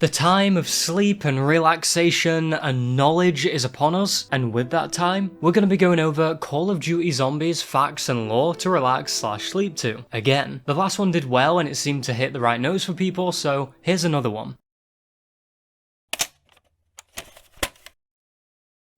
The time of sleep and relaxation and knowledge is upon us, and with that time, we're going to be going over Call of Duty Zombies facts and lore to relax/sleep to. Again, the last one did well and it seemed to hit the right notes for people, so here's another one.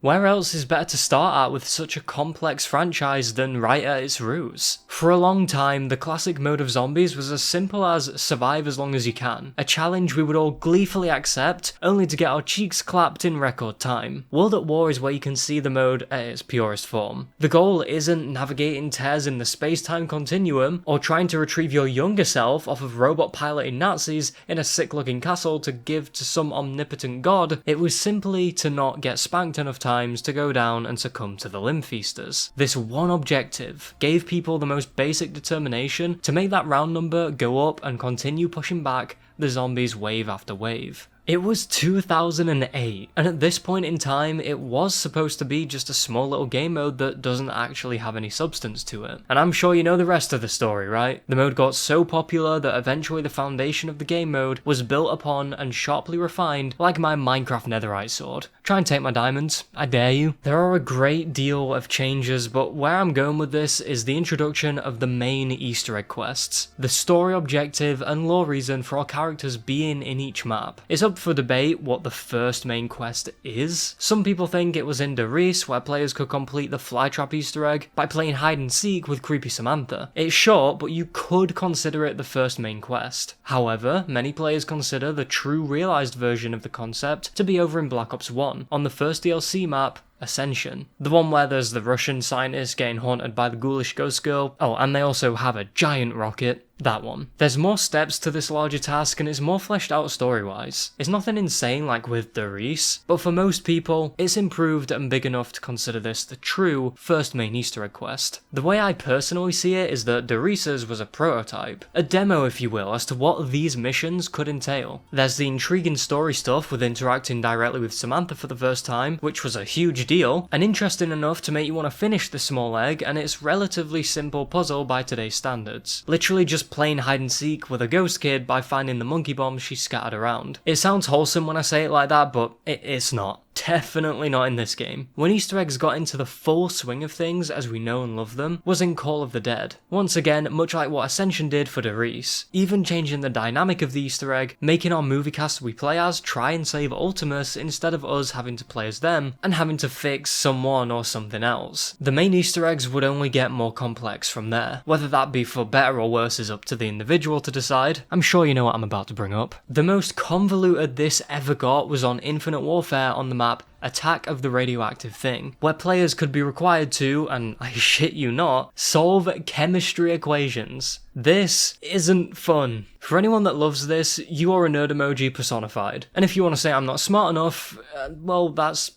Where else is better to start at with such a complex franchise than right at its roots? For a long time, the classic mode of zombies was as simple as survive as long as you can, a challenge we would all gleefully accept, only to get our cheeks clapped in record time. World at War is where you can see the mode at its purest form. The goal isn't navigating tears in the space-time continuum, or trying to retrieve your younger self off of robot-piloting Nazis in a sick-looking castle to give to some omnipotent god. It was simply to not get spanked enough times to go down and succumb to the limb feasters. This one objective gave people the most basic determination to make that round number go up and continue pushing back the zombies wave after wave. It was 2008, and at this point in time, it was supposed to be just a small little game mode that doesn't actually have any substance to it. And I'm sure you know the rest of the story, right? The mode got so popular that eventually the foundation of the game mode was built upon and sharply refined like my Minecraft netherite sword. Try and take my diamonds, I dare you. There are a great deal of changes, but where I'm going with this is the introduction of the main Easter egg quests. The story objective and lore reason for our characters being in each map. It's up for debate what the first main quest is. Some people think it was in Der Riese, where players could complete the flytrap Easter egg by playing hide and seek with creepy Samantha. It's short, but you could consider it the first main quest. However, many players consider the true realised version of the concept to be over in Black Ops 1, on the first DLC map, Ascension. The one where there's the Russian scientist getting haunted by the ghoulish ghost girl. Oh, and they also have a giant rocket. That one. There's more steps to this larger task and it's more fleshed out story-wise. It's nothing insane like with Der Riese, but for most people, it's improved and big enough to consider this the true first main Easter egg quest. The way I personally see it is that Der Riese's was a prototype, a demo if you will, as to what these missions could entail. There's the intriguing story stuff with interacting directly with Samantha for the first time, which was a huge deal, and interesting enough to make you want to finish the small egg and its relatively simple puzzle by today's standards. Literally just playing hide and seek with a ghost kid by finding the monkey bombs she scattered around. It sounds wholesome when I say it like that, but it's not. Definitely not in this game. When Easter eggs got into the full swing of things as we know and love them was in Call of the Dead. Once again, much like what Ascension did for Der Riese, even changing the dynamic of the Easter egg, making our movie cast we play as try and save Ultimus instead of us having to play as them and having to fix someone or something else. The main Easter eggs would only get more complex from there. Whether that be for better or worse is up to the individual to decide. I'm sure you know what I'm about to bring up. The most convoluted this ever got was on Infinite Warfare on the map Attack of the Radioactive Thing, where players could be required to, and I shit you not, solve chemistry equations. This isn't fun. For anyone that loves this, you are a nerd emoji personified. And if you want to say I'm not smart enough, well, that's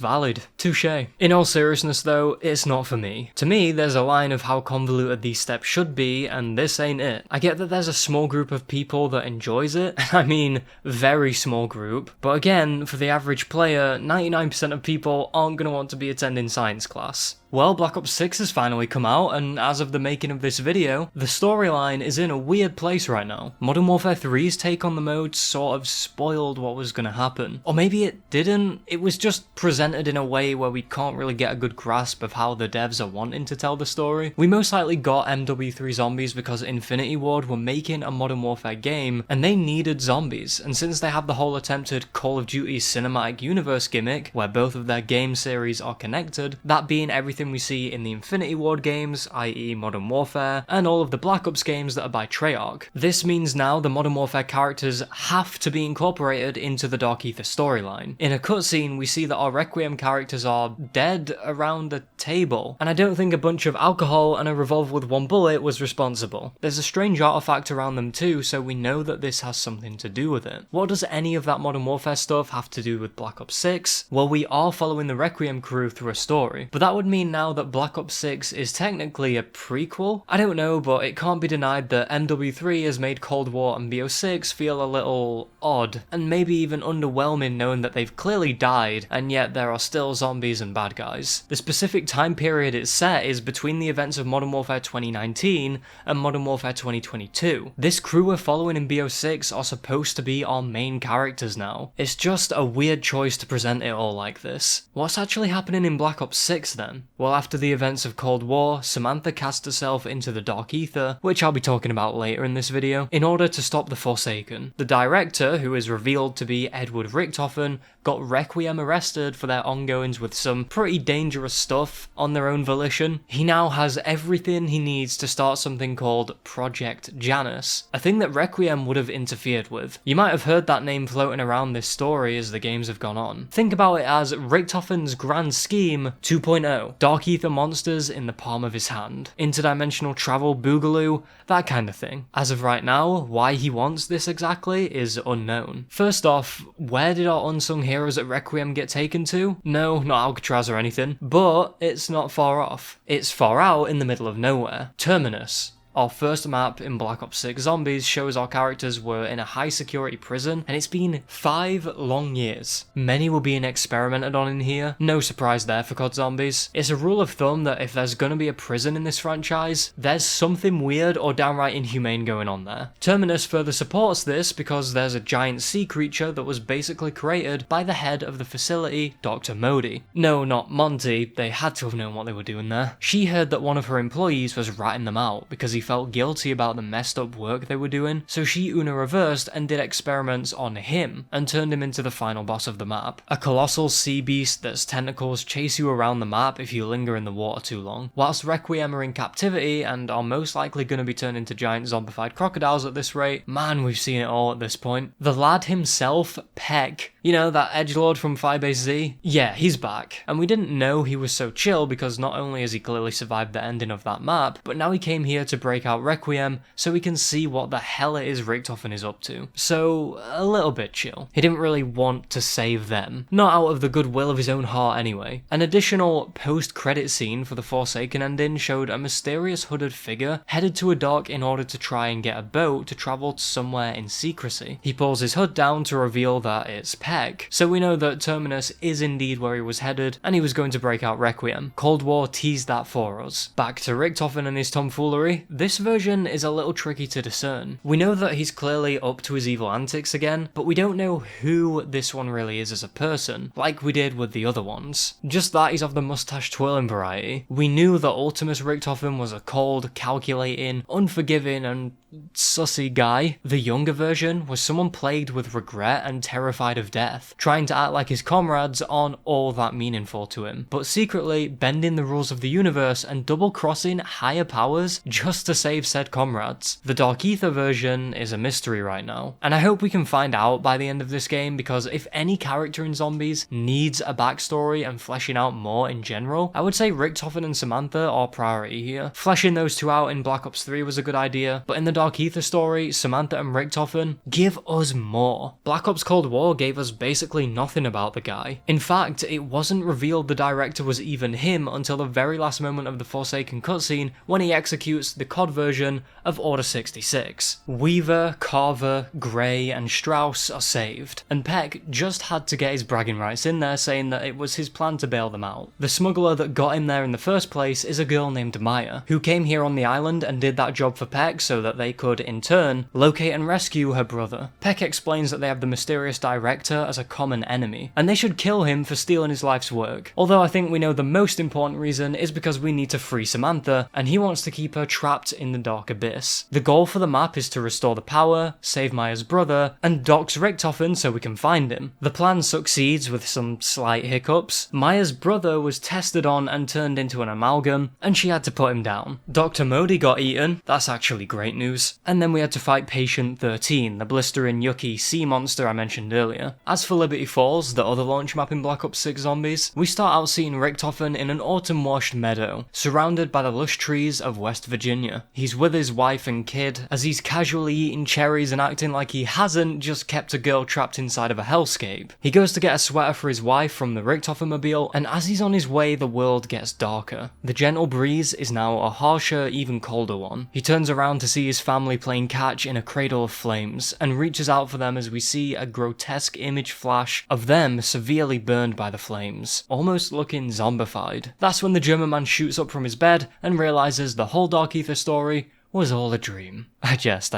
valid. Touché. In all seriousness though, it's not for me. To me, there's a line of how convoluted these steps should be, and this ain't it. I get that there's a small group of people that enjoys it, I mean, very small group, but again, for the average player, 99% of people aren't going to want to be attending science class. Well, Black Ops 6 has finally come out, and as of the making of this video, the storyline is in a weird place right now. Modern Warfare 3's take on the mode sort of spoiled what was going to happen. Or maybe it didn't. It was just presented in a way where we can't really get a good grasp of how the devs are wanting to tell the story. We most likely got MW3 zombies because Infinity Ward were making a Modern Warfare game, and they needed zombies, and since they have the whole attempted Call of Duty cinematic universe gimmick, where both of their game series are connected, that being everything we see in the Infinity Ward games, i.e. Modern Warfare, and all of the Black Ops games that are by Treyarch. This means now the Modern Warfare characters have to be incorporated into the Dark Aether storyline. In a cutscene, we see that our Requiem characters are dead around a table, and I don't think a bunch of alcohol and a revolver with one bullet was responsible. There's a strange artifact around them too, so we know that this has something to do with it. What does any of that Modern Warfare stuff have to do with Black Ops 6? Well, we are following the Requiem crew through a story, but that would mean now that Black Ops 6 is technically a prequel? I don't know, but it can't be denied that MW3 has made Cold War and BO6 feel a little odd, and maybe even underwhelming knowing that they've clearly died, and yet there are still zombies and bad guys. The specific time period it's set is between the events of Modern Warfare 2019 and Modern Warfare 2022. This crew we're following in BO6 are supposed to be our main characters now. It's just a weird choice to present it all like this. What's actually happening in Black Ops 6 then? Well, after the events of Cold War, Samantha cast herself into the Dark Aether, which I'll be talking about later in this video, in order to stop the Forsaken. The director, who is revealed to be Edward Richtofen, got Requiem arrested for their ongoings with some pretty dangerous stuff on their own volition. He now has everything he needs to start something called Project Janus, a thing that Requiem would have interfered with. You might have heard that name floating around this story as the games have gone on. Think about it as Richtofen's Grand Scheme 2.0. Dark Aether monsters in the palm of his hand. Interdimensional travel boogaloo, that kind of thing. As of right now, why he wants this exactly is unknown. First off, where did our unsung heroes at Requiem get taken to? No, not Alcatraz or anything, but it's not far off. It's far out in the middle of nowhere. Terminus. Our first map in Black Ops 6 Zombies shows our characters were in a high security prison, and it's been 5 long years. Many were being experimented on in here, no surprise there for COD Zombies. It's a rule of thumb that if there's gonna be a prison in this franchise, there's something weird or downright inhumane going on there. Terminus further supports this because there's a giant sea creature that was basically created by the head of the facility, Dr. Modi. No, not Monty, they had to have known what they were doing there. She heard that one of her employees was ratting them out because he felt guilty about the messed up work they were doing, so she Una reversed and did experiments on him and turned him into the final boss of the map. A colossal sea beast that's tentacles chase you around the map if you linger in the water too long. Whilst Requiem are in captivity and are most likely going to be turned into giant zombified crocodiles at this rate, man, we've seen it all at this point. The lad himself, Peck, you know, that edgelord from Firebase Z? Yeah, he's back. And we didn't know he was so chill because not only has he clearly survived the ending of that map, but now he came here to break out Requiem so we can see what the hell it is Richtofen is up to. So, a little bit chill. He didn't really want to save them. Not out of the goodwill of his own heart anyway. An additional post-credit scene for the Forsaken ending showed a mysterious hooded figure headed to a dock in order to try and get a boat to travel to somewhere in secrecy. He pulls his hood down to reveal that it's Peck, so we know that Terminus is indeed where he was headed, and he was going to break out Requiem. Cold War teased that for us. Back to Richtofen and his tomfoolery, this version is a little tricky to discern. We know that he's clearly up to his evil antics again, but we don't know who this one really is as a person, like we did with the other ones. Just that he's of the mustache twirling variety. We knew that Ultimus Richtofen was a cold, calculating, unforgiving, and sussy guy. The younger version was someone plagued with regret and terrified of death, trying to act like his comrades aren't all that meaningful to him, but secretly bending the rules of the universe and double-crossing higher powers just to save said comrades. The Dark Aether version is a mystery right now, and I hope we can find out by the end of this game, because if any character in Zombies needs a backstory and fleshing out more in general, I would say Richtofen and Samantha are priority here. Fleshing those two out in Black Ops 3 was a good idea, but in the Dark Aether story, Samantha and Richtofen, give us more. Black Ops Cold War gave us basically nothing about the guy. In fact, it wasn't revealed the director was even him until the very last moment of the Forsaken cutscene when he executes the COD version of Order 66. Weaver, Carver, Gray, and Strauss are saved, and Peck just had to get his bragging rights in there saying that it was his plan to bail them out. The smuggler that got him there in the first place is a girl named Maya, who came here on the island and did that job for Peck so that they could, in turn, locate and rescue her brother. Peck explains that they have the mysterious director as a common enemy, and they should kill him for stealing his life's work. Although I think we know the most important reason is because we need to free Samantha, and he wants to keep her trapped in the dark abyss. The goal for the map is to restore the power, save Maya's brother, and dox Richtofen so we can find him. The plan succeeds with some slight hiccups. Maya's brother was tested on and turned into an amalgam, and she had to put him down. Dr. Modi got eaten, that's actually great news. And then we had to fight Patient 13, the blistering yucky sea monster I mentioned earlier. As for Liberty Falls, the other launch map in Black Ops 6 Zombies, we start out seeing Richtofen in an autumn-washed meadow, surrounded by the lush trees of West Virginia. He's with his wife and kid, as he's casually eating cherries and acting like he hasn't just kept a girl trapped inside of a hellscape. He goes to get a sweater for his wife from the Richtofen-mobile, and as he's on his way, the world gets darker. The gentle breeze is now a harsher, even colder one. He turns around to see his family playing catch in a cradle of flames, and reaches out for them as we see a grotesque image image flash of them severely burned by the flames, almost looking zombified. That's when the German man shoots up from his bed and realizes the whole Dark Aether story was all a dream. I jest.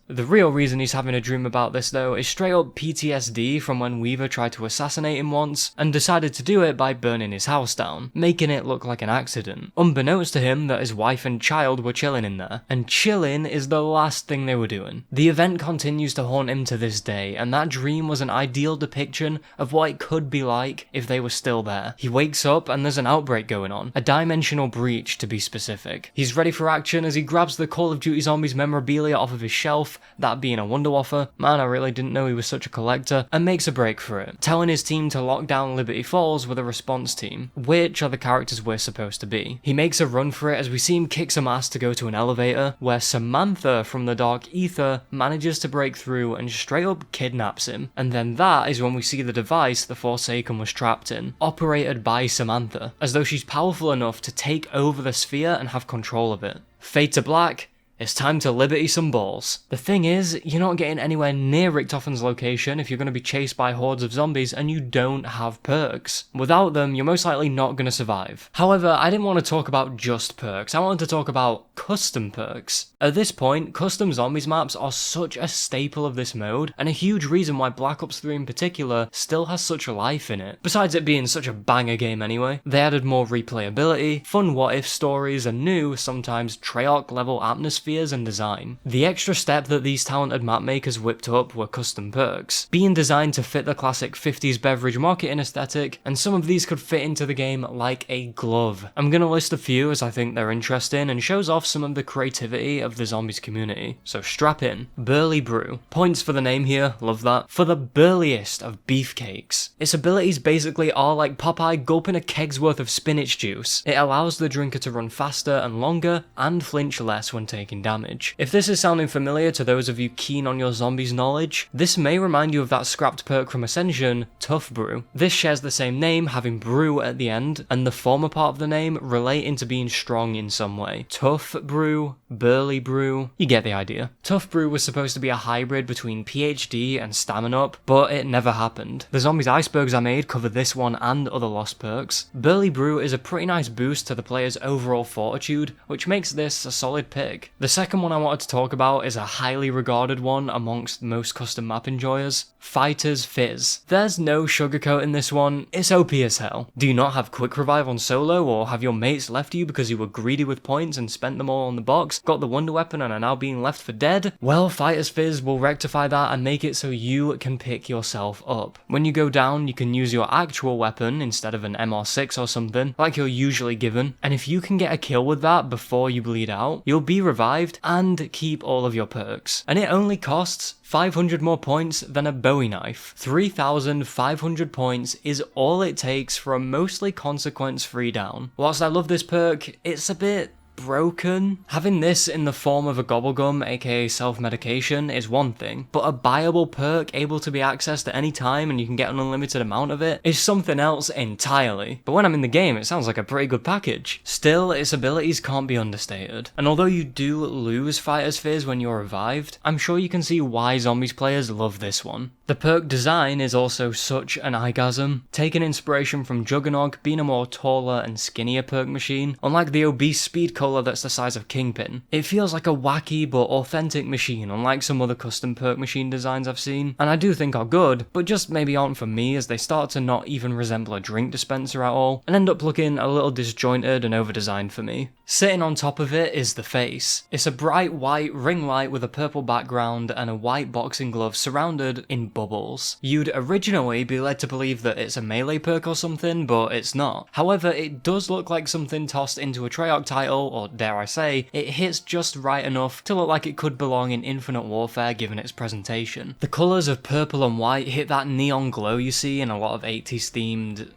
The real reason he's having a dream about this though is straight up PTSD from when Weaver tried to assassinate him once and decided to do it by burning his house down, making it look like an accident, unbeknownst to him that his wife and child were chilling in there. And chilling is the last thing they were doing. The event continues to haunt him to this day, and that dream was an ideal depiction of what it could be like if they were still there. He wakes up and there's an outbreak going on, a dimensional breach to be specific. He's ready for action as he grabs the Call of Duty Zombies memorabilia off of his shelf, that being a Wonder Waffle, man I really didn't know he was such a collector, and makes a break for it, telling his team to lock down Liberty Falls with a response team, which are the characters we're supposed to be. He makes a run for it as we see him kick some ass to go to an elevator, where Samantha from the Dark Aether manages to break through and straight up kidnaps him, and then that is when we see the device the Forsaken was trapped in, operated by Samantha, as though she's powerful enough to take over the sphere and have control of it. Fade to black. It's time to liberty some balls. The thing is, you're not getting anywhere near Richtofen's location if you're going to be chased by hordes of zombies and you don't have perks. Without them, you're most likely not going to survive. However, I didn't want to talk about just perks, I wanted to talk about custom perks. At this point, custom zombies maps are such a staple of this mode, and a huge reason why Black Ops 3 in particular still has such life in it. Besides it being such a banger game anyway, they added more replayability, fun what-if stories, and new, sometimes Treyarch level atmospheres and design. The extra step that these talented map makers whipped up were custom perks, being designed to fit the classic 50s beverage marketing aesthetic, and some of these could fit into the game like a glove. I'm gonna list a few as I think they're interesting and shows off some of the creativity of the zombies community, so strap in. Burly Brew. Points for the name here, love that. For the burliest of beefcakes. Its abilities basically are like Popeye gulping a keg's worth of spinach juice. It allows the drinker to run faster and longer and flinch less when taking damage. If this is sounding familiar to those of you keen on your zombies knowledge, this may remind you of that scrapped perk from Ascension, Tough Brew. This shares the same name, having brew at the end, and the former part of the name relating to being strong in some way. Tough Brew, Burly Brew, you get the idea. Tough Brew was supposed to be a hybrid between PhD and Stamina Up, but it never happened. The zombies Icebergs I made cover this one and other lost perks. Burly Brew is a pretty nice boost to the player's overall fortitude, which makes this a solid pick. The second one I wanted to talk about is a highly regarded one amongst most custom map enjoyers, Fighter's Fizz. There's no sugarcoating this one, it's OP as hell. Do you not have quick revive on solo, or have your mates left you because you were greedy with points and spent them all on the box, got the wonder weapon and are now being left for dead? Well, Fighter's Fizz will rectify that and make it so you can pick yourself up. When you go down, you can use your actual weapon instead of an MR6 or something, like you're usually given, and if you can get a kill with that before you bleed out, you'll be revived and keep all of your perks. And it only costs 500 more points than a Bowie knife. 3,500 points is all it takes for a mostly consequence-free down. Whilst I love this perk, it's a bit broken. Having this in the form of a gobblegum, aka self-medication, is one thing, but a buyable perk able to be accessed at any time and you can get an unlimited amount of it is something else entirely. But when I'm in the game, it sounds like a pretty good package. Still, its abilities can't be understated, and although you do lose Fighter's Fizz when you're revived, I'm sure you can see why zombies players love this one. The perk design is also such an eyegasm, taking inspiration from Juggernog being a more taller and skinnier perk machine, unlike the obese speed color that's the size of Kingpin. It feels like a wacky but authentic machine, unlike some other custom perk machine designs I've seen, and I do think are good, but just maybe aren't for me as they start to not even resemble a drink dispenser at all, and end up looking a little disjointed and over-designed for me. Sitting on top of it is the face. It's a bright white ring light with a purple background and a white boxing glove surrounded in bubbles. You'd originally be led to believe that it's a melee perk or something, but it's not. However, it does look like something tossed into a Treyarch title, or dare I say, it hits just right enough to look like it could belong in Infinite Warfare given its presentation. The colours of purple and white hit that neon glow you see in a lot of 80s themed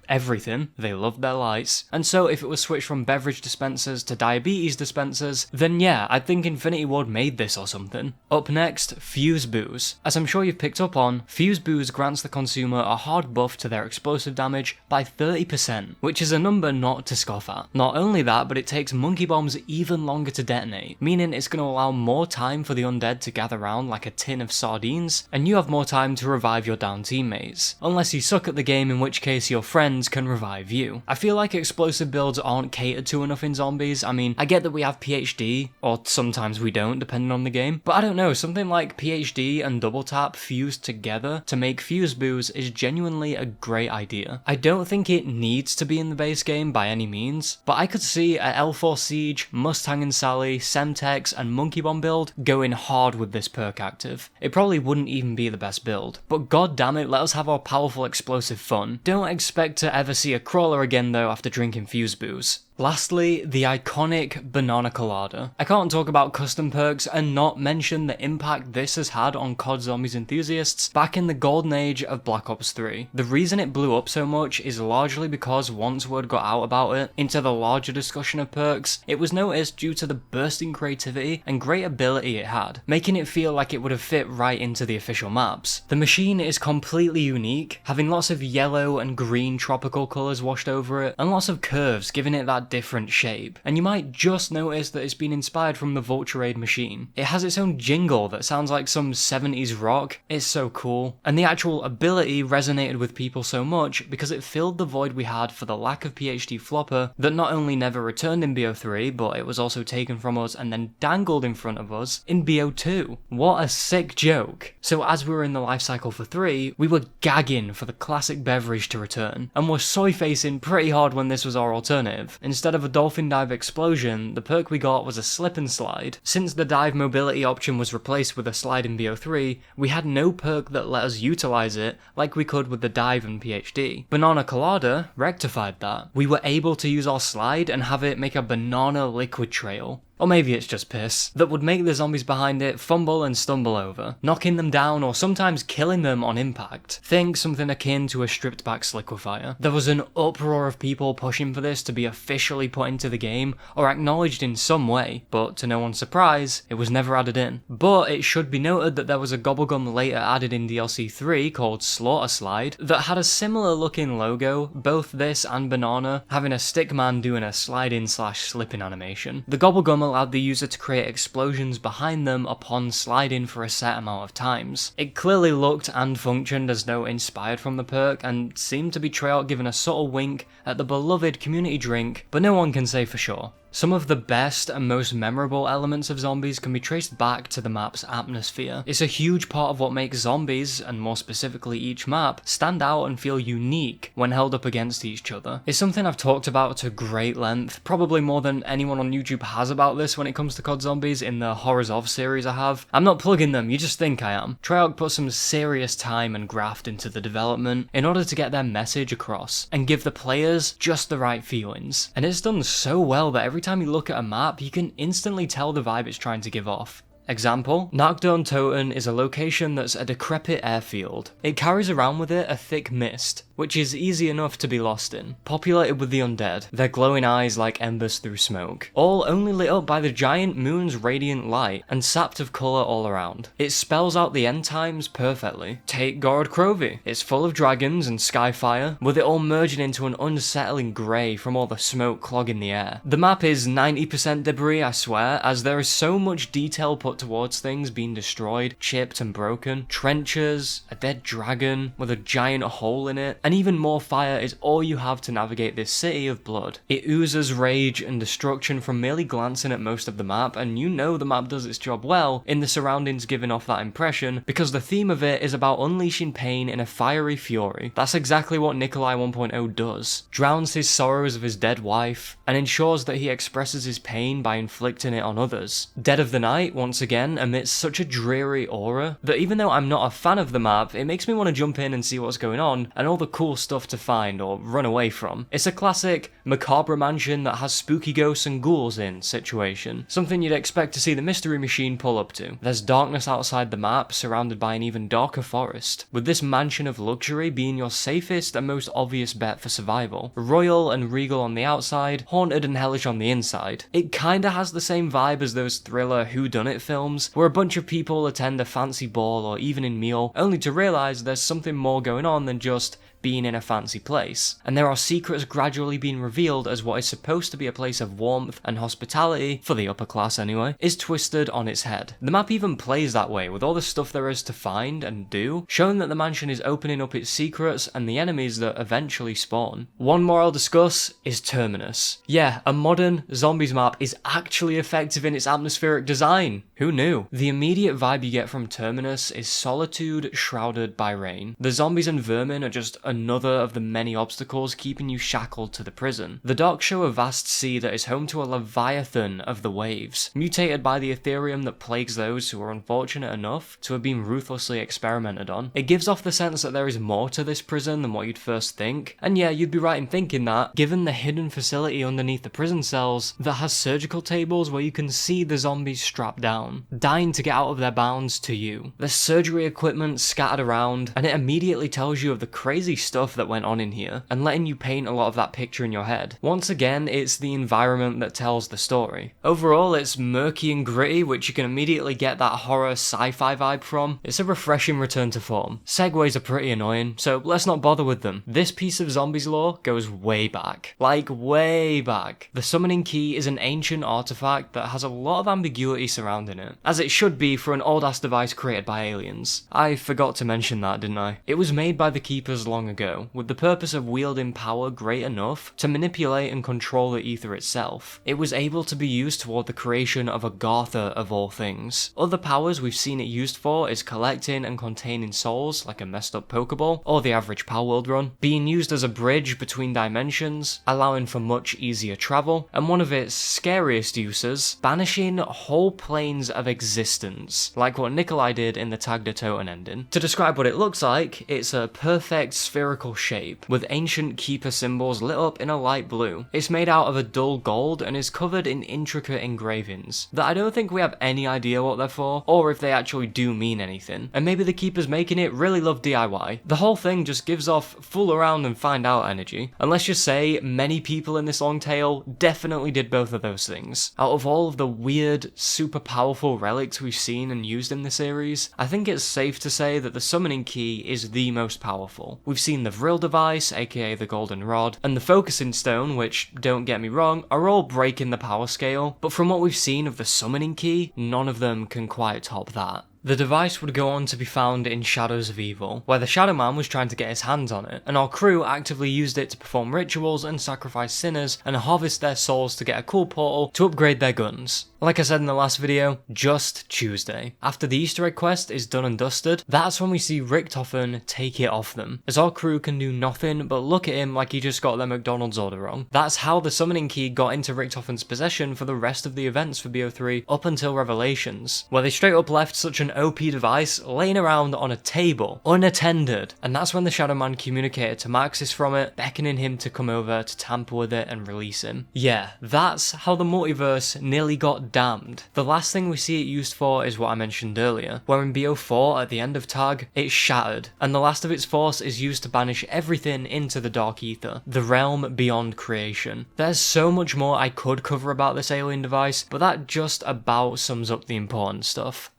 everything. They loved their lights. And so if it was switched from beverage dispensers to diabetes dispensers, then yeah, I think Infinity Ward made this or something. Up next, Fuse Booze. As I'm sure you've picked up on, Fuse Booze grants the consumer a hard buff to their explosive damage by 30%, which is a number not to scoff at. Not only that, but it takes monkey bombs even longer to detonate, meaning it's going to allow more time for the undead to gather around like a tin of sardines, and you have more time to revive your down teammates. Unless you suck at the game, in which case your friends can revive you. I feel like explosive builds aren't catered to enough in zombies. I mean, I get that we have PhD, or sometimes we don't, depending on the game, but I don't know, something like PhD and double tap fused together to make Fuse Booze is genuinely a great idea. I don't think it needs to be in the base game by any means, but I could see a L4 Siege, Mustang and Sally, Semtex and Monkey Bomb build going hard with this perk active. It probably wouldn't even be the best build, but god damn it, let us have our powerful explosive fun. Don't expect to ever see a crawler again though after drinking Fuse Booze. Lastly, the iconic Banana Colada. I can't talk about custom perks and not mention the impact this has had on COD Zombies enthusiasts back in the golden age of Black Ops 3. The reason it blew up so much is largely because once word got out about it into the larger discussion of perks, it was noticed due to the bursting creativity and great ability it had, making it feel like it would have fit right into the official maps. The machine is completely unique, having lots of yellow and green tropical colours washed over it, and lots of curves giving it that different shape, and you might just notice that it's been inspired from the Vulture machine. It has its own jingle that sounds like some 70s rock. It's so cool, and the actual ability resonated with people so much because it filled the void we had for the lack of PhD flopper that not only never returned in BO3, but it was also taken from us and then dangled in front of us in BO2. What a sick joke. So as we were in the life cycle for 3, we were gagging for the classic beverage to return, and were soy facing pretty hard when this was our alternative. Instead of a dolphin dive explosion, the perk we got was a slip and slide. Since the dive mobility option was replaced with a slide in BO3, we had no perk that let us utilize it like we could with the dive and PhD. Banana Colada rectified that. We were able to use our slide and have it make a banana liquid trail. Or maybe it's just piss, that would make the zombies behind it fumble and stumble over, knocking them down or sometimes killing them on impact. Think something akin to a stripped back liquefier. There was an uproar of people pushing for this to be officially put into the game or acknowledged in some way, but to no one's surprise, it was never added in. But it should be noted that there was a gobblegum later added in DLC 3 called Slaughter Slide that had a similar looking logo, both this and Banana having a stickman doing a slide-in/slipping animation. The gobblegum allowed the user to create explosions behind them upon sliding for a set amount of times. It clearly looked and functioned as though inspired from the perk, and seemed to be Treyarch giving a subtle wink at the beloved community drink, but no one can say for sure. Some of the best and most memorable elements of Zombies can be traced back to the map's atmosphere. It's a huge part of what makes Zombies, and more specifically each map, stand out and feel unique when held up against each other. It's something I've talked about to great length, probably more than anyone on YouTube has about this when it comes to COD Zombies in the Horrors of series I have. I'm not plugging them, you just think I am. Treyarch put some serious time and graft into the development in order to get their message across, and give the players just the right feelings. And it's done so well that every time you look at a map, you can instantly tell the vibe it's trying to give off. Example, Nakdorn Toten is a location that's a decrepit airfield. It carries around with it a thick mist, which is easy enough to be lost in, populated with the undead, their glowing eyes like embers through smoke, all only lit up by the giant moon's radiant light and sapped of colour all around. It spells out the end times perfectly. Take Gorod Krovi. It's full of dragons and skyfire, with it all merging into an unsettling grey from all the smoke clogging the air. The map is 90% debris, I swear, as there is so much detail put towards things being destroyed, chipped and broken. Trenches, a dead dragon with a giant hole in it, and even more fire is all you have to navigate this city of blood. It oozes rage and destruction from merely glancing at most of the map, and you know the map does its job well in the surroundings giving off that impression, because the theme of it is about unleashing pain in a fiery fury. That's exactly what Nikolai 1.0 does. Drowns his sorrows of his dead wife, and ensures that he expresses his pain by inflicting it on others. Dead of the Night, once again emits such a dreary aura that even though I'm not a fan of the map, it makes me want to jump in and see what's going on and all the cool stuff to find or run away from. It's a classic macabre mansion that has spooky ghosts and ghouls in situation, something you'd expect to see the mystery machine pull up to. There's darkness outside the map, surrounded by an even darker forest, with this mansion of luxury being your safest and most obvious bet for survival. Royal and regal on the outside, haunted and hellish on the inside. It kinda has the same vibe as those thriller whodunit films, where a bunch of people attend a fancy ball or evening meal, only to realise there's something more going on than just being in a fancy place, and there are secrets gradually being revealed as what is supposed to be a place of warmth and hospitality, for the upper class anyway, is twisted on its head. The map even plays that way, with all the stuff there is to find and do, showing that the mansion is opening up its secrets and the enemies that eventually spawn. One more I'll discuss is Terminus. Yeah, a modern zombies map is actually effective in its atmospheric design. Who knew? The immediate vibe you get from Terminus is solitude shrouded by rain. The zombies and vermin are just another of the many obstacles keeping you shackled to the prison. The docks show a vast sea that is home to a leviathan of the waves, mutated by the Aetherium that plagues those who are unfortunate enough to have been ruthlessly experimented on. It gives off the sense that there is more to this prison than what you'd first think, and yeah, you'd be right in thinking that, given the hidden facility underneath the prison cells that has surgical tables where you can see the zombies strapped down, dying to get out of their bounds to you. There's surgery equipment scattered around, and it immediately tells you of the crazy stuff that went on in here, and letting you paint a lot of that picture in your head. Once again, it's the environment that tells the story. Overall, it's murky and gritty, which you can immediately get that horror sci-fi vibe from. It's a refreshing return to form. Segues are pretty annoying, so let's not bother with them. This piece of zombies lore goes way back. Like, way back. The summoning key is an ancient artifact that has a lot of ambiguity surrounding it, as it should be for an old-ass device created by aliens. I forgot to mention that, didn't I? It was made by the Keepers long ago, with the purpose of wielding power great enough to manipulate and control the Aether itself. It was able to be used toward the creation of a Garther of all things. Other powers we've seen it used for is collecting and containing souls, like a messed up Pokeball, or the average Power World run, being used as a bridge between dimensions, allowing for much easier travel, and one of its scariest uses, banishing whole planes of existence, like what Nikolai did in the Tag de Toten ending. To describe what it looks like, it's a perfect spherical shape, with ancient keeper symbols lit up in a light blue. It's made out of a dull gold and is covered in intricate engravings that I don't think we have any idea what they're for, or if they actually do mean anything, and maybe the keepers making it really love DIY. The whole thing just gives off fool around and find out energy, and let's just say many people in this long tale definitely did both of those things. Out of all of the weird, super powerful relics we've seen and used in the series, I think it's safe to say that the summoning key is the most powerful. We've seen the Vril device, aka the Golden Rod, and the Focusing Stone, which, don't get me wrong, are all breaking the power scale, but from what we've seen of the summoning key, none of them can quite top that. The device would go on to be found in Shadows of Evil, where the Shadow Man was trying to get his hands on it, and our crew actively used it to perform rituals and sacrifice sinners and harvest their souls to get a cool portal to upgrade their guns. Like I said in the last video, just Tuesday. After the Easter egg quest is done and dusted, that's when we see Richtofen take it off them, as our crew can do nothing but look at him like he just got their McDonald's order wrong. That's how the summoning key got into Richtofen's possession for the rest of the events for BO3 up until Revelations, where they straight up left such an OP device laying around on a table, unattended, and that's when the Shadow Man communicated to Maxis from it, beckoning him to come over to tamper with it and release him. Yeah, that's how the multiverse nearly got damned. The last thing we see it used for is what I mentioned earlier, where in BO4 at the end of Tag, it's shattered, and the last of its force is used to banish everything into the Dark Aether, the realm beyond creation. There's so much more I could cover about this alien device, but that just about sums up the important stuff.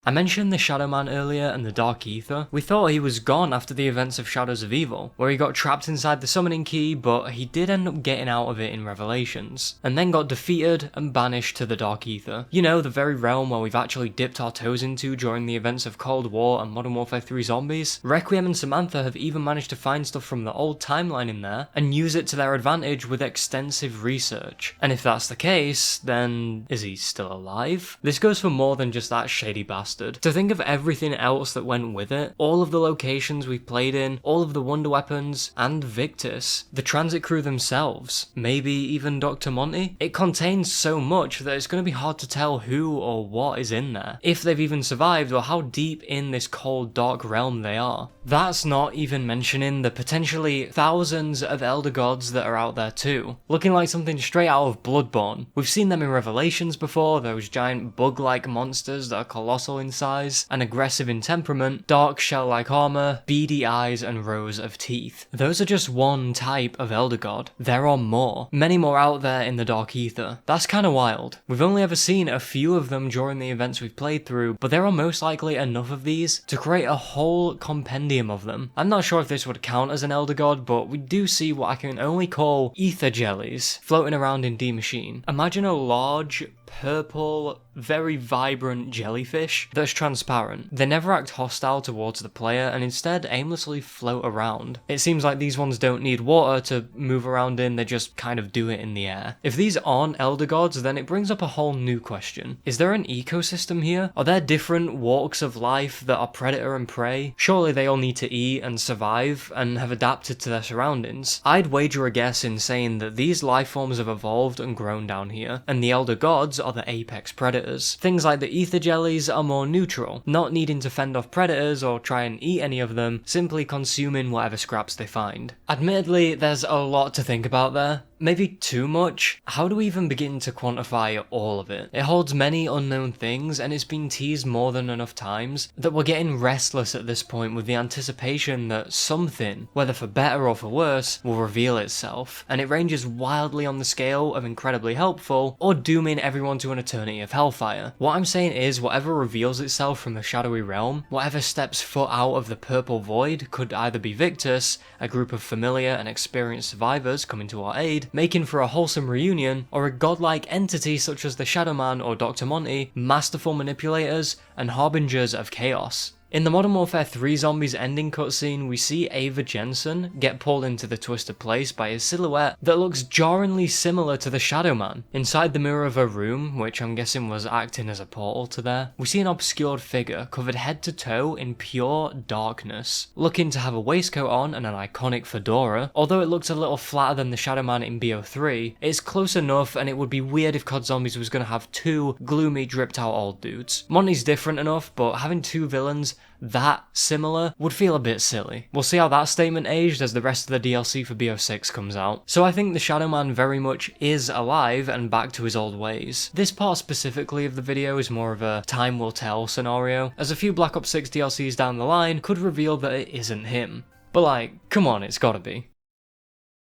I mentioned the Shadow Man earlier and the Dark Aether. We thought he was gone after the events of Shadows of Evil, where he got trapped inside the summoning key, but he did end up getting out of it in Revelations, and then got defeated and banished to the Dark Aether. You know, the very realm where we've actually dipped our toes into during the events of Cold War and Modern Warfare 3 Zombies. Requiem and Samantha have even managed to find stuff from the old timeline in there, and use it to their advantage with extensive research. And if that's the case, then is he still alive? This goes for more than just that shady bastard. remastered. To think of everything else that went with it, all of the locations we've played in, all of the wonder weapons, and Victus, the transit crew themselves, maybe even Dr. Monty. It contains so much that it's going to be hard to tell who or what is in there, if they've even survived or how deep in this cold dark realm they are. That's not even mentioning the potentially thousands of elder gods that are out there too, looking like something straight out of Bloodborne. We've seen them in Revelations before, those giant bug-like monsters that are colossal in size and aggressive in temperament, dark shell-like armor, beady eyes and rows of teeth. Those are just one type of elder god. There are more, many more out there in the dark ether. That's kinda wild. We've only ever seen a few of them during the events we've played through, but there are most likely enough of these to create a whole compendium of them. I'm not sure if this would count as an elder god, but we do see what I can only call ether jellies floating around in D Machine. Imagine a large, purple, very vibrant jellyfish that's transparent. They never act hostile towards the player and instead aimlessly float around. It seems like these ones don't need water to move around in, they just kind of do it in the air. If these aren't elder gods, then it brings up a whole new question. Is there an ecosystem here? Are there different walks of life that are predator and prey? Surely they all need to eat and survive and have adapted to their surroundings. I'd wager a guess in saying that these life forms have evolved and grown down here, and the elder gods are the apex predators. Things like the ether jellies are more neutral, not needing to fend off predators or try and eat any of them, simply consuming whatever scraps they find. Admittedly, there's a lot to think about there. Maybe too much? How do we even begin to quantify all of it? It holds many unknown things, and it's been teased more than enough times that we're getting restless at this point with the anticipation that something, whether for better or for worse, will reveal itself, and it ranges wildly on the scale of incredibly helpful or dooming everyone to an eternity of hellfire. What I'm saying is, whatever reveals itself from the shadowy realm, whatever steps foot out of the purple void, could either be Victus, a group of familiar and experienced survivors coming to our aid, making for a wholesome reunion, or a godlike entity such as the Shadow Man or Dr. Monty, masterful manipulators and harbingers of chaos. In the Modern Warfare 3 Zombies ending cutscene, we see Ava Jensen get pulled into the twisted place by a silhouette that looks jarringly similar to the Shadow Man. Inside the mirror of her room, which I'm guessing was acting as a portal to there, we see an obscured figure covered head to toe in pure darkness, looking to have a waistcoat on and an iconic fedora. Although it looked a little flatter than the Shadow Man in BO3, it's close enough, and it would be weird if COD Zombies was going to have two gloomy, dripped out old dudes. Monty's different enough, but having two villains that similar would feel a bit silly. We'll see how that statement aged as the rest of the DLC for BO6 comes out. So I think the Shadow Man very much is alive and back to his old ways. This part specifically of the video is more of a time will tell scenario, as a few Black Ops 6 DLCs down the line could reveal that it isn't him. But like, come on, it's gotta be.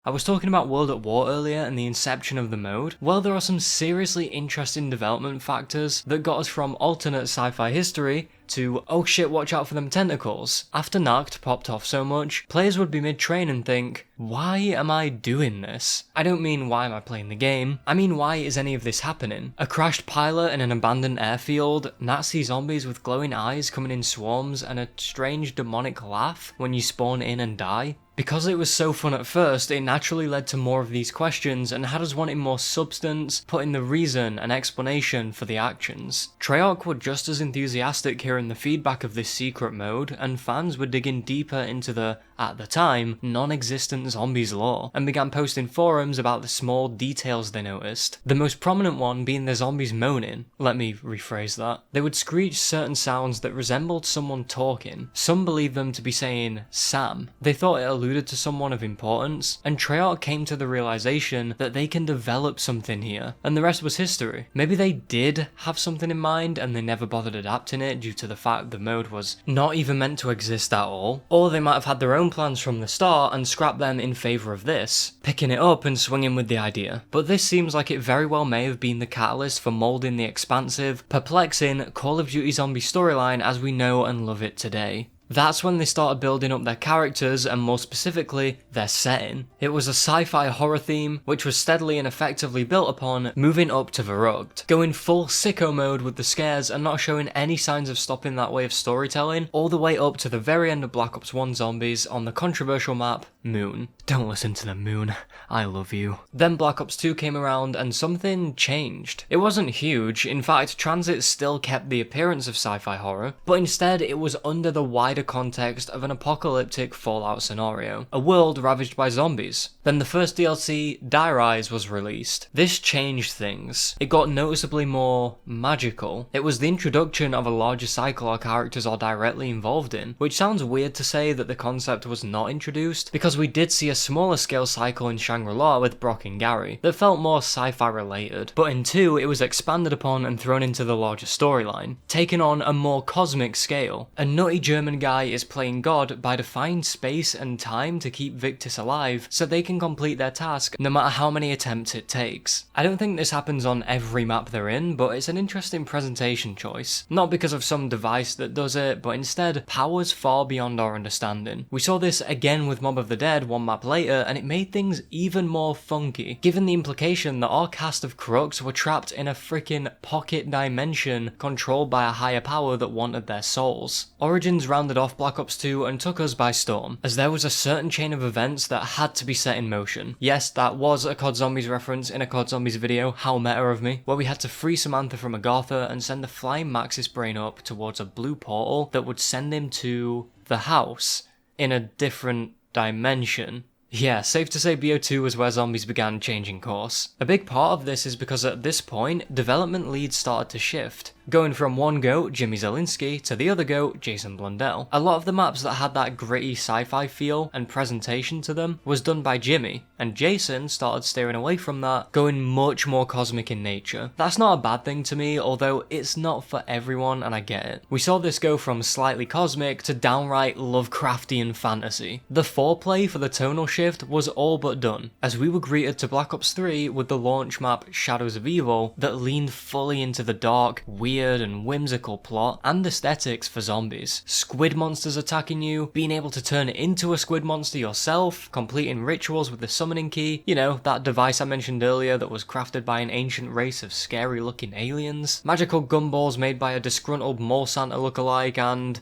I was talking about World at War earlier and the inception of the mode. Well, there are some seriously interesting development factors that got us from alternate sci-fi history to, oh shit, watch out for them tentacles. After Nacht popped off so much, players would be mid-train and think, why am I doing this? I don't mean why am I playing the game, I mean why is any of this happening? A crashed pilot in an abandoned airfield, Nazi zombies with glowing eyes coming in swarms, and a strange demonic laugh when you spawn in and die? Because it was so fun at first, it naturally led to more of these questions and had us wanting more substance, putting the reason and explanation for the actions. Treyarch were just as enthusiastic hearing the feedback of this secret mode, and fans were digging deeper into the, at the time, non-existent zombies lore, and began posting forums about the small details they noticed. The most prominent one being the zombies moaning. Let me rephrase that. They would screech certain sounds that resembled someone talking. Some believed them to be saying Sam. They thought it alluded to someone of importance, and Treyarch came to the realization that they can develop something here, and the rest was history. Maybe they did have something in mind and they never bothered adapting it due to the fact the mode was not even meant to exist at all, or they might have had their own plans from the start and scrapped them in favour of this, picking it up and swinging with the idea. But this seems like it very well may have been the catalyst for moulding the expansive, perplexing Call of Duty Zombie storyline as we know and love it today. That's when they started building up their characters and more specifically, their setting. It was a sci-fi horror theme, which was steadily and effectively built upon, moving up to the rugged. Going full sicko mode with the scares and not showing any signs of stopping that way of storytelling, all the way up to the very end of Black Ops 1 Zombies on the controversial map, Moon. Don't listen to the Moon, I love you. Then Black Ops 2 came around and something changed. It wasn't huge, in fact Transit still kept the appearance of sci-fi horror, but instead it was under the wider context of an apocalyptic Fallout scenario, a world ravaged by zombies. Then the first DLC, Die Rise, was released. This changed things. It got noticeably more magical. It was the introduction of a larger cycle our characters are directly involved in, which sounds weird to say that the concept was not introduced, because we did see a smaller scale cycle in Shangri-La with Brock and Gary that felt more sci-fi related, but in 2 it was expanded upon and thrown into the larger storyline, taking on a more cosmic scale. A nutty German guy is playing God by defying space and time to keep Victus alive so they can complete their task no matter how many attempts it takes. I don't think this happens on every map they're in, but it's an interesting presentation choice. Not because of some device that does it, but instead powers far beyond our understanding. We saw this again with Mob of the Dead one map later, and it made things even more funky, given the implication that our cast of crooks were trapped in a freaking pocket dimension controlled by a higher power that wanted their souls. Origins rounded off Black Ops 2 and took us by storm, as there was a certain chain of events that had to be set in motion. Yes, that was a COD Zombies reference in a COD Zombies video, how meta of me, where we had to free Samantha from Agartha and send the flying Maxis brain up towards a blue portal that would send him to the house in a different dimension. Yeah, safe to say BO2 was where zombies began changing course. A big part of this is because at this point, development leads started to shift, going from one goat, Jimmy Zielinski, to the other goat, Jason Blundell. A lot of the maps that had that gritty sci-fi feel and presentation to them was done by Jimmy, and Jason started steering away from that, going much more cosmic in nature. That's not a bad thing to me, although it's not for everyone and I get it. We saw this go from slightly cosmic to downright Lovecraftian fantasy. The foreplay for the tonal shift was all but done, as we were greeted to Black Ops 3 with the launch map Shadows of Evil that leaned fully into the dark, weird and whimsical plot and aesthetics for zombies. Squid monsters attacking you, being able to turn it into a squid monster yourself, completing rituals with the summoning key, you know, that device I mentioned earlier that was crafted by an ancient race of scary looking aliens, magical gumballs made by a disgruntled mole Santa lookalike, and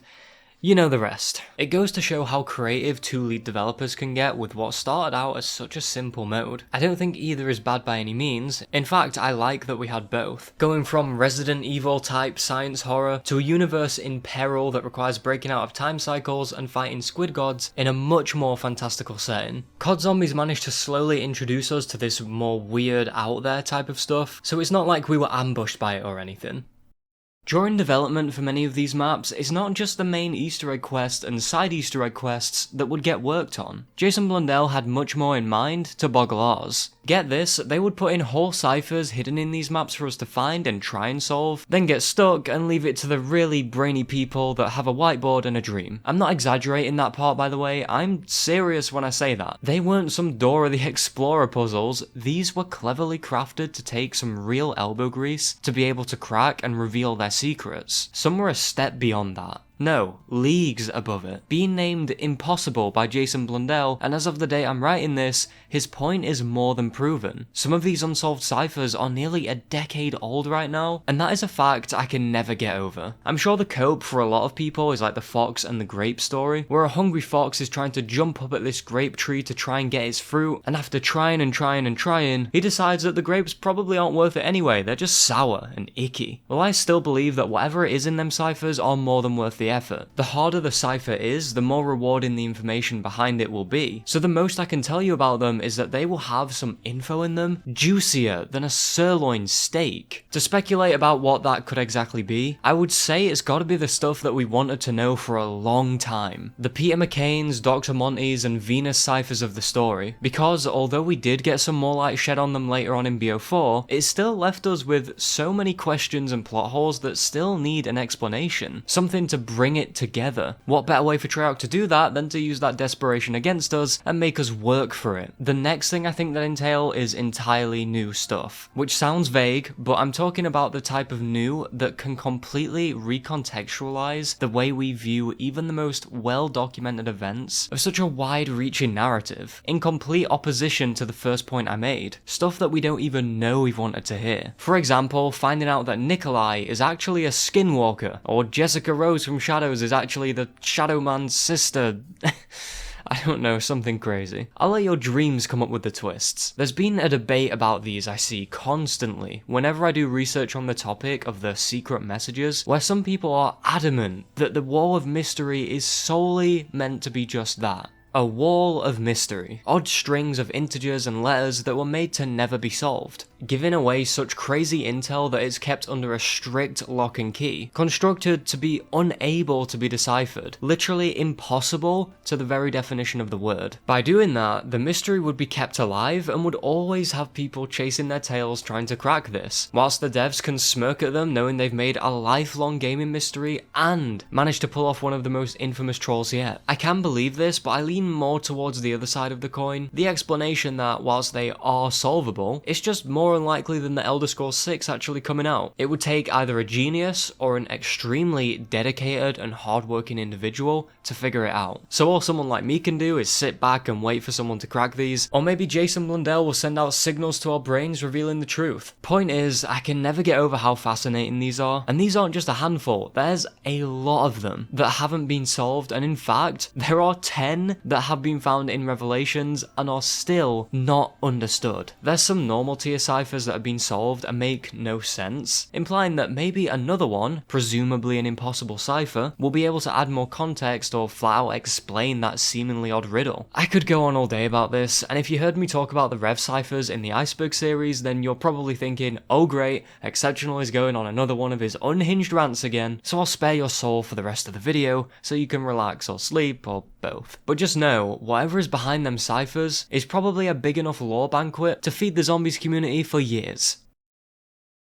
you know the rest. It goes to show how creative 2 lead developers can get with what started out as such a simple mode. I don't think either is bad by any means. In fact, I like that we had both. Going from Resident Evil type science horror to a universe in peril that requires breaking out of time cycles and fighting squid gods in a much more fantastical setting. COD Zombies managed to slowly introduce us to this more weird out there type of stuff, so it's not like we were ambushed by it or anything. During development for many of these maps, it's not just the main Easter egg quest and side Easter egg quests that would get worked on. Jason Blundell had much more in mind to boggle ours. Get this, they would put in whole ciphers hidden in these maps for us to find and try and solve, then get stuck and leave it to the really brainy people that have a whiteboard and a dream. I'm not exaggerating that part, by the way, I'm serious when I say that. They weren't some Dora the Explorer puzzles, these were cleverly crafted to take some real elbow grease to be able to crack and reveal their secrets. Some were a step beyond that. No, leagues above it. Being named impossible by Jason Blundell, and as of the day I'm writing this, his point is more than proven. Some of these unsolved ciphers are nearly a decade old right now, and that is a fact I can never get over. I'm sure the cope for a lot of people is like the fox and the grape story, where a hungry fox is trying to jump up at this grape tree to try and get its fruit, and after trying and trying and trying, he decides that the grapes probably aren't worth it anyway, they're just sour and icky. Well, I still believe that whatever it is in them ciphers are more than worth the effort. The harder the cipher is, the more rewarding the information behind it will be. So the most I can tell you about them is that they will have some info in them, juicier than a sirloin steak. To speculate about what that could exactly be, I would say it's gotta be the stuff that we wanted to know for a long time. The Peter McCain's, Dr. Monty's and Venus ciphers of the story, because although we did get some more light shed on them later on in BO4, it still left us with so many questions and plot holes that still need an explanation. Something to bring it together. What better way for Treyarch to do that than to use that desperation against us and make us work for it? The next thing I think that entail is entirely new stuff, which sounds vague, but I'm talking about the type of new that can completely recontextualize the way we view even the most well-documented events of such a wide-reaching narrative, in complete opposition to the first point I made, stuff that we don't even know we've wanted to hear. For example, finding out that Nikolai is actually a skinwalker, or Jessica Rose from Shadows is actually the Shadow Man's sister. I don't know, something crazy. I'll let your dreams come up with the twists. There's been a debate about these I see constantly whenever I do research on the topic of the secret messages, where some people are adamant that the Wall of Mystery is solely meant to be just that. A wall of mystery. Odd strings of integers and letters that were made to never be solved, giving away such crazy intel that it's kept under a strict lock and key, constructed to be unable to be deciphered, literally impossible to the very definition of the word. By doing that, the mystery would be kept alive and would always have people chasing their tails trying to crack this, whilst the devs can smirk at them knowing they've made a lifelong gaming mystery and managed to pull off one of the most infamous trolls yet. I can believe this, but I lean more towards the other side of the coin, the explanation that whilst they are solvable, it's just more unlikely than the Elder Scrolls 6 actually coming out. It would take either a genius or an extremely dedicated and hardworking individual to figure it out. So all someone like me can do is sit back and wait for someone to crack these, or maybe Jason Blundell will send out signals to our brains revealing the truth. Point is, I can never get over how fascinating these are, and these aren't just a handful, there's a lot of them that haven't been solved, and in fact, there are 10 that have been found in Revelations and are still not understood. There's some normal tier ciphers that have been solved and make no sense, implying that maybe another one, presumably an impossible cipher, will be able to add more context or flat out explain that seemingly odd riddle. I could go on all day about this, and if you heard me talk about the Rev ciphers in the Icebergs series, then you're probably thinking, oh great, Exceptional is going on another one of his unhinged rants again, so I'll spare your soul for the rest of the video so you can relax or sleep or both. But just know, whatever is behind them ciphers is probably a big enough lore banquet to feed the zombies community for years.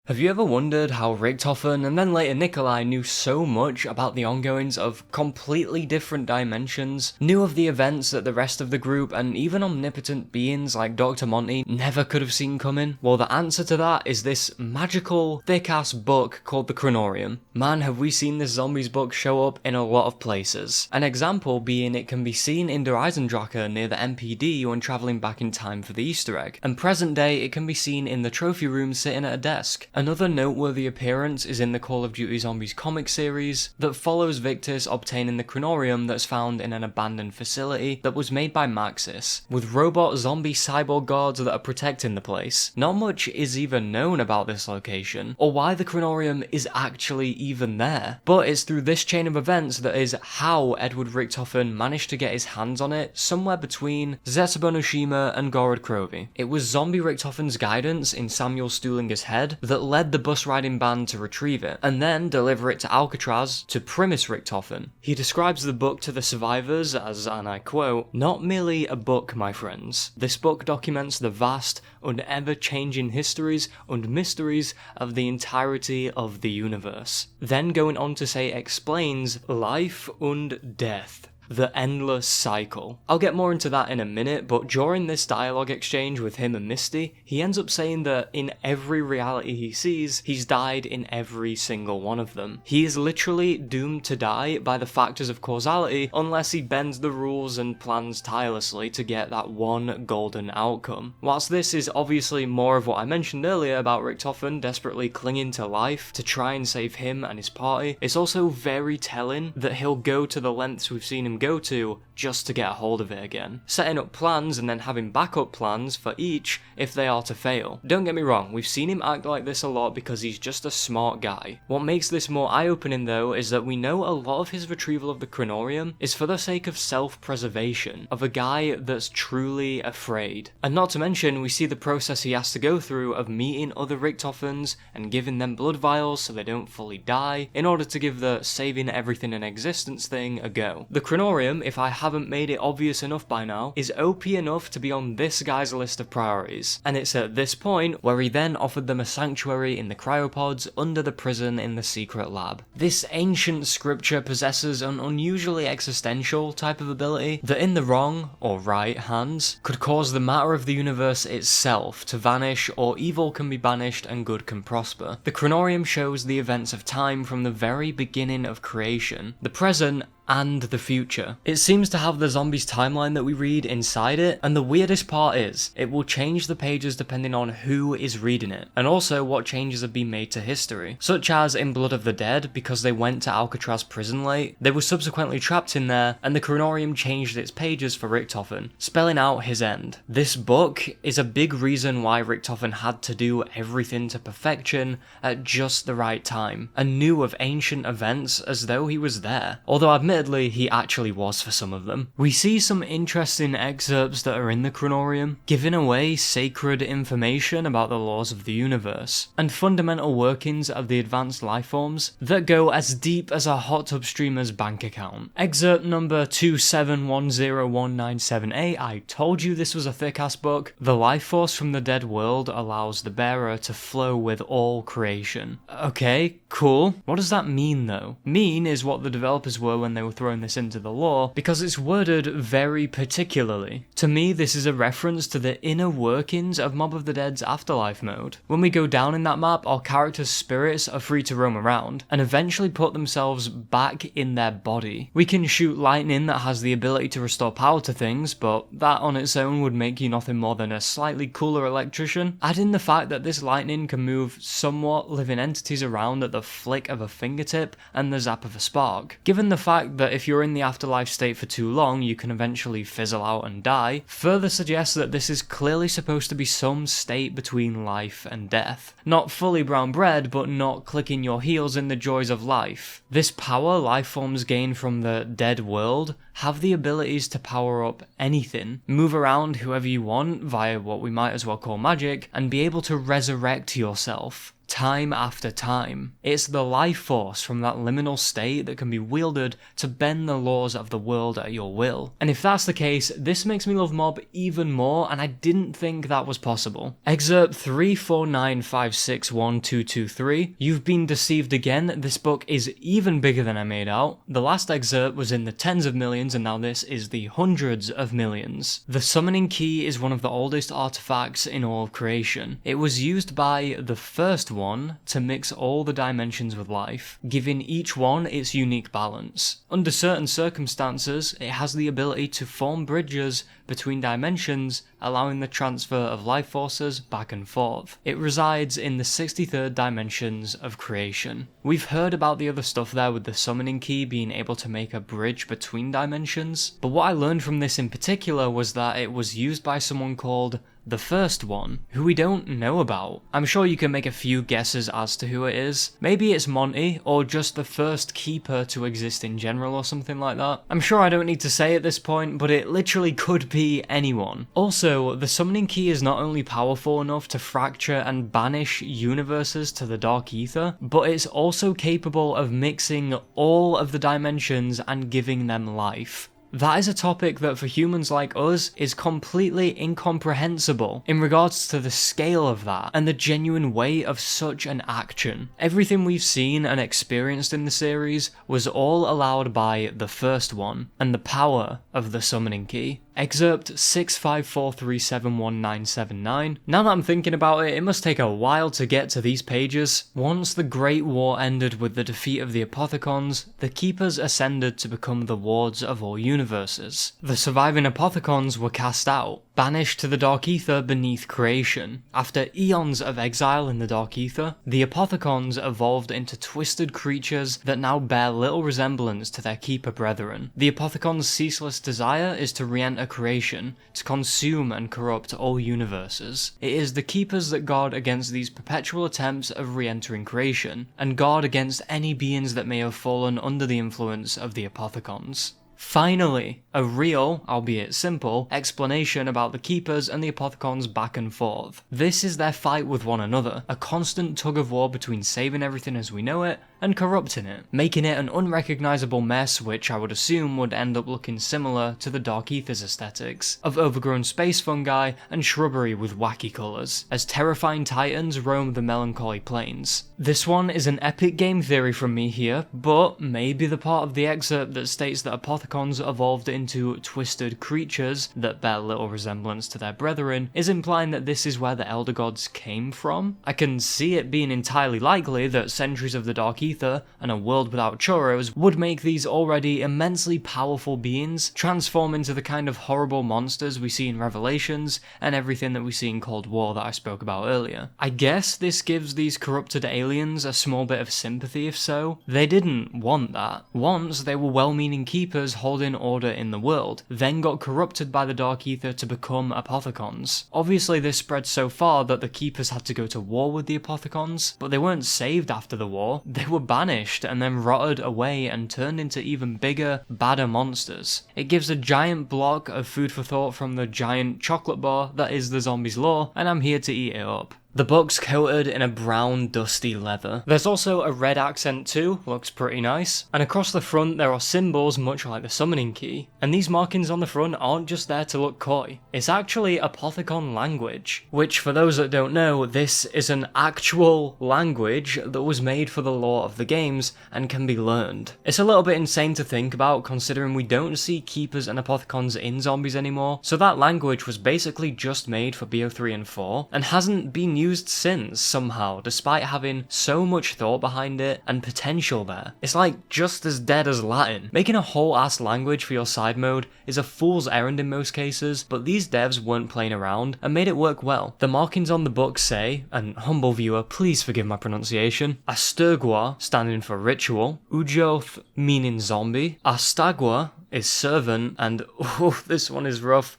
Have you ever wondered how Richtofen and then later Nikolai knew so much about the ongoings of completely different dimensions, knew of the events that the rest of the group and even omnipotent beings like Dr. Monty never could have seen coming? Well, the answer to that is this magical, thick-ass book called the Kronorium. Man, have we seen this zombies book show up in a lot of places. An example being it can be seen in Der Eisendrache near the MPD when travelling back in time for the Easter egg, and present day it can be seen in the trophy room sitting at a desk. Another noteworthy appearance is in the Call of Duty Zombies comic series that follows Victus obtaining the kronorium that's found in an abandoned facility that was made by Maxis, with robot zombie cyborg guards that are protecting the place. Not much is even known about this location, or why the kronorium is actually even there, but it's through this chain of events that is how Edward Richtofen managed to get his hands on it somewhere between Zetsubo Noshima and Gorod Krovi. It was Zombie Richtofen's guidance in Samuel Stuhlinger's head that led the bus riding band to retrieve it, and then deliver it to Alcatraz to Primus Richtofen. He describes the book to the survivors as, and I quote, "Not merely a book, my friends. This book documents the vast and ever-changing histories and mysteries of the entirety of the universe." Then going on to say explains life and death. The endless cycle. I'll get more into that in a minute, but during this dialogue exchange with him and Misty, he ends up saying that in every reality he sees, he's died in every single one of them. He is literally doomed to die by the factors of causality unless he bends the rules and plans tirelessly to get that one golden outcome. Whilst this is obviously more of what I mentioned earlier about Richtofen desperately clinging to life to try and save him and his party, it's also very telling that he'll go to the lengths we've seen him go to just to get a hold of it again, setting up plans and then having backup plans for each if they are to fail. Don't get me wrong, we've seen him act like this a lot because he's just a smart guy. What makes this more eye-opening though is that we know a lot of his retrieval of the kronorium is for the sake of self-preservation, of a guy that's truly afraid. And not to mention, we see the process he has to go through of meeting other Richtofens and giving them blood vials so they don't fully die, in order to give the saving everything in existence thing a go. The kronorium kronorium, if I haven't made it obvious enough by now, is OP enough to be on this guy's list of priorities, and it's at this point where he then offered them a sanctuary in the cryopods under the prison in the secret lab. This ancient scripture possesses an unusually existential type of ability that in the wrong, or right, hands, could cause the matter of the universe itself to vanish, or evil can be banished and good can prosper. The kronorium shows the events of time from the very beginning of creation, the present and the future. It seems to have the zombies timeline that we read inside it, and the weirdest part is, it will change the pages depending on who is reading it, and also what changes have been made to history, such as in Blood of the Dead, because they went to Alcatraz prison late, they were subsequently trapped in there, and the kronorium changed its pages for Richthofen, spelling out his end. This book is a big reason why Richthofen had to do everything to perfection at just the right time, and knew of ancient events as though he was there, although admittedly he actually was for some of them. We see some interesting excerpts that are in the kronorium, giving away sacred information about the laws of the universe, and fundamental workings of the advanced lifeforms that go as deep as a hot tub streamer's bank account. Excerpt number 27101978, I told you this was a thick-ass book. The life force from the dead world allows the bearer to flow with all creation. Okay, cool. What does that mean though? Mean is what the developers were when they were throwing this into the lore, because it's worded very particularly. To me, this is a reference to the inner workings of Mob of the Dead's afterlife mode. When we go down in that map, our characters' spirits are free to roam around, and eventually put themselves back in their body. We can shoot lightning that has the ability to restore power to things, but that on its own would make you nothing more than a slightly cooler electrician. Add in the fact that this lightning can move somewhat living entities around at the flick of a fingertip and the zap of a spark. Given the fact that if you're in the afterlife state for too long, you can eventually fizzle out and die, further suggests that this is clearly supposed to be some state between life and death. Not fully brown bread, but not clicking your heels in the joys of life. This power life forms gain from the dead world have the abilities to power up anything, move around whoever you want via what we might as well call magic, and be able to resurrect yourself time after time. It's the life force from that liminal state that can be wielded to bend the laws of the world at your will. And if that's the case, this makes me love Mob even more, and I didn't think that was possible. Excerpt 349561223. You've been deceived again. This book is even bigger than I made out. The last excerpt was in the tens of millions, and now this is the hundreds of millions. The summoning key is one of the oldest artifacts in all of creation. It was used by the first one to mix all the dimensions with life, giving each one its unique balance. Under certain circumstances, it has the ability to form bridges between dimensions, allowing the transfer of life forces back and forth. It resides in the 63rd dimensions of creation. We've heard about the other stuff there with the summoning key being able to make a bridge between dimensions, but what I learned from this in particular was that it was used by someone called the first one, who we don't know about. I'm sure you can make a few guesses as to who it is. Maybe it's Monty, or just the first keeper to exist in general or something like that. I'm sure I don't need to say at this point, but it literally could be anyone. Also, the summoning key is not only powerful enough to fracture and banish universes to the dark ether, but it's also capable of mixing all of the dimensions and giving them life. That is a topic that for humans like us is completely incomprehensible in regards to the scale of that and the genuine weight of such an action. Everything we've seen and experienced in the series was all allowed by the first one and the power of the summoning key. Excerpt 654371979. Now that I'm thinking about it, it must take a while to get to these pages. Once the Great War ended with the defeat of the Apothicons, the Keepers ascended to become the wards of all universes. The surviving Apothicons were cast out, banished to the Dark Ether beneath creation. After eons of exile in the Dark Ether, the Apothicons evolved into twisted creatures that now bear little resemblance to their Keeper brethren. The Apothicons' ceaseless desire is to re-enter creation, to consume and corrupt all universes. It is the Keepers that guard against these perpetual attempts of re-entering creation, and guard against any beings that may have fallen under the influence of the Apothicons. Finally, A real, albeit simple, explanation about the Keepers and the Apothicons back and forth. This is their fight with one another, a constant tug of war between saving everything as we know it and corrupting it, making it an unrecognisable mess which I would assume would end up looking similar to the Dark Aether's aesthetics, of overgrown space fungi and shrubbery with wacky colours, as terrifying titans roam the melancholy plains. This one is an epic game theory from me here, but maybe the part of the excerpt that states that Apothicons evolved into twisted creatures that bear little resemblance to their brethren is implying that this is where the Elder Gods came from. I can see it being entirely likely that centuries of the Dark Aether and a world without churros would make these already immensely powerful beings transform into the kind of horrible monsters we see in Revelations and everything that we see in Cold War that I spoke about earlier. I guess this gives these corrupted aliens a small bit of sympathy if so. They didn't want that. Once they were well-meaning keepers holding order in the world, then got corrupted by the Dark Aether to become Apothicons. Obviously this spread so far that the keepers had to go to war with the Apothicons, but they weren't saved after the war. They were banished and then rotted away and turned into even bigger, badder monsters. It gives a giant block of food for thought from the giant chocolate bar that is the zombies' lore, and I'm here to eat it up. The book's coated in a brown, dusty leather. There's also a red accent too, looks pretty nice. And across the front there are symbols much like the summoning key. And these markings on the front aren't just there to look coy. It's actually Apothicon language, which for those that don't know, this is an actual language that was made for the lore of the games and can be learned. It's a little bit insane to think about considering we don't see Keepers and Apothicons in zombies anymore, so that language was basically just made for BO3 and 4 and hasn't been used since somehow, despite having so much thought behind it and potential there. It's like just as dead as Latin. Making a whole ass language for your side mode is a fool's errand in most cases, but these devs weren't playing around and made it work well. The markings on the book say, and humble viewer, please forgive my pronunciation, Asturgwa standing for ritual, Ujoth meaning zombie, Astagwa is servant, and oh, this one is rough,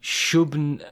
Shubnaneth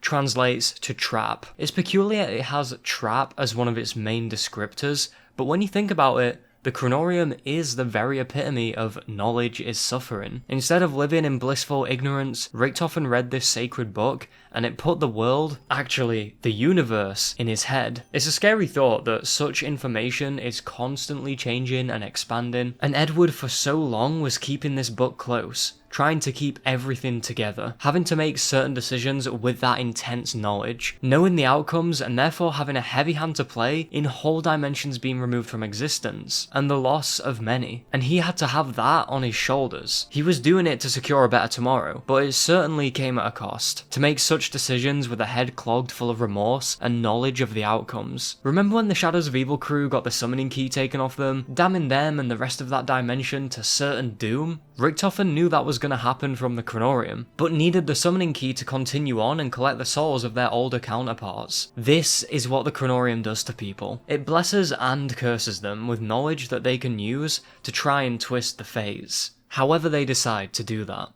translates to trap. It's peculiar it has trap as one of its main descriptors, but when you think about it, the kronorium is the very epitome of knowledge is suffering. Instead of living in blissful ignorance, Richtofen read this sacred book and it put the world, actually the universe, in his head. It's a scary thought that such information is constantly changing and expanding, and Edward for so long was keeping this book close, trying to keep everything together, having to make certain decisions with that intense knowledge, knowing the outcomes and therefore having a heavy hand to play in whole dimensions being removed from existence, and the loss of many. And he had to have that on his shoulders. He was doing it to secure a better tomorrow, but it certainly came at a cost. To make such decisions with a head clogged full of remorse and knowledge of the outcomes. Remember when the Shadows of Evil crew got the summoning key taken off them, damning them and the rest of that dimension to certain doom? Richtofen knew that was going to happen from the kronorium, but needed the summoning key to continue on and collect the souls of their older counterparts. This is what the kronorium does to people. It blesses and curses them with knowledge that they can use to try and twist the phase, however they decide to do that.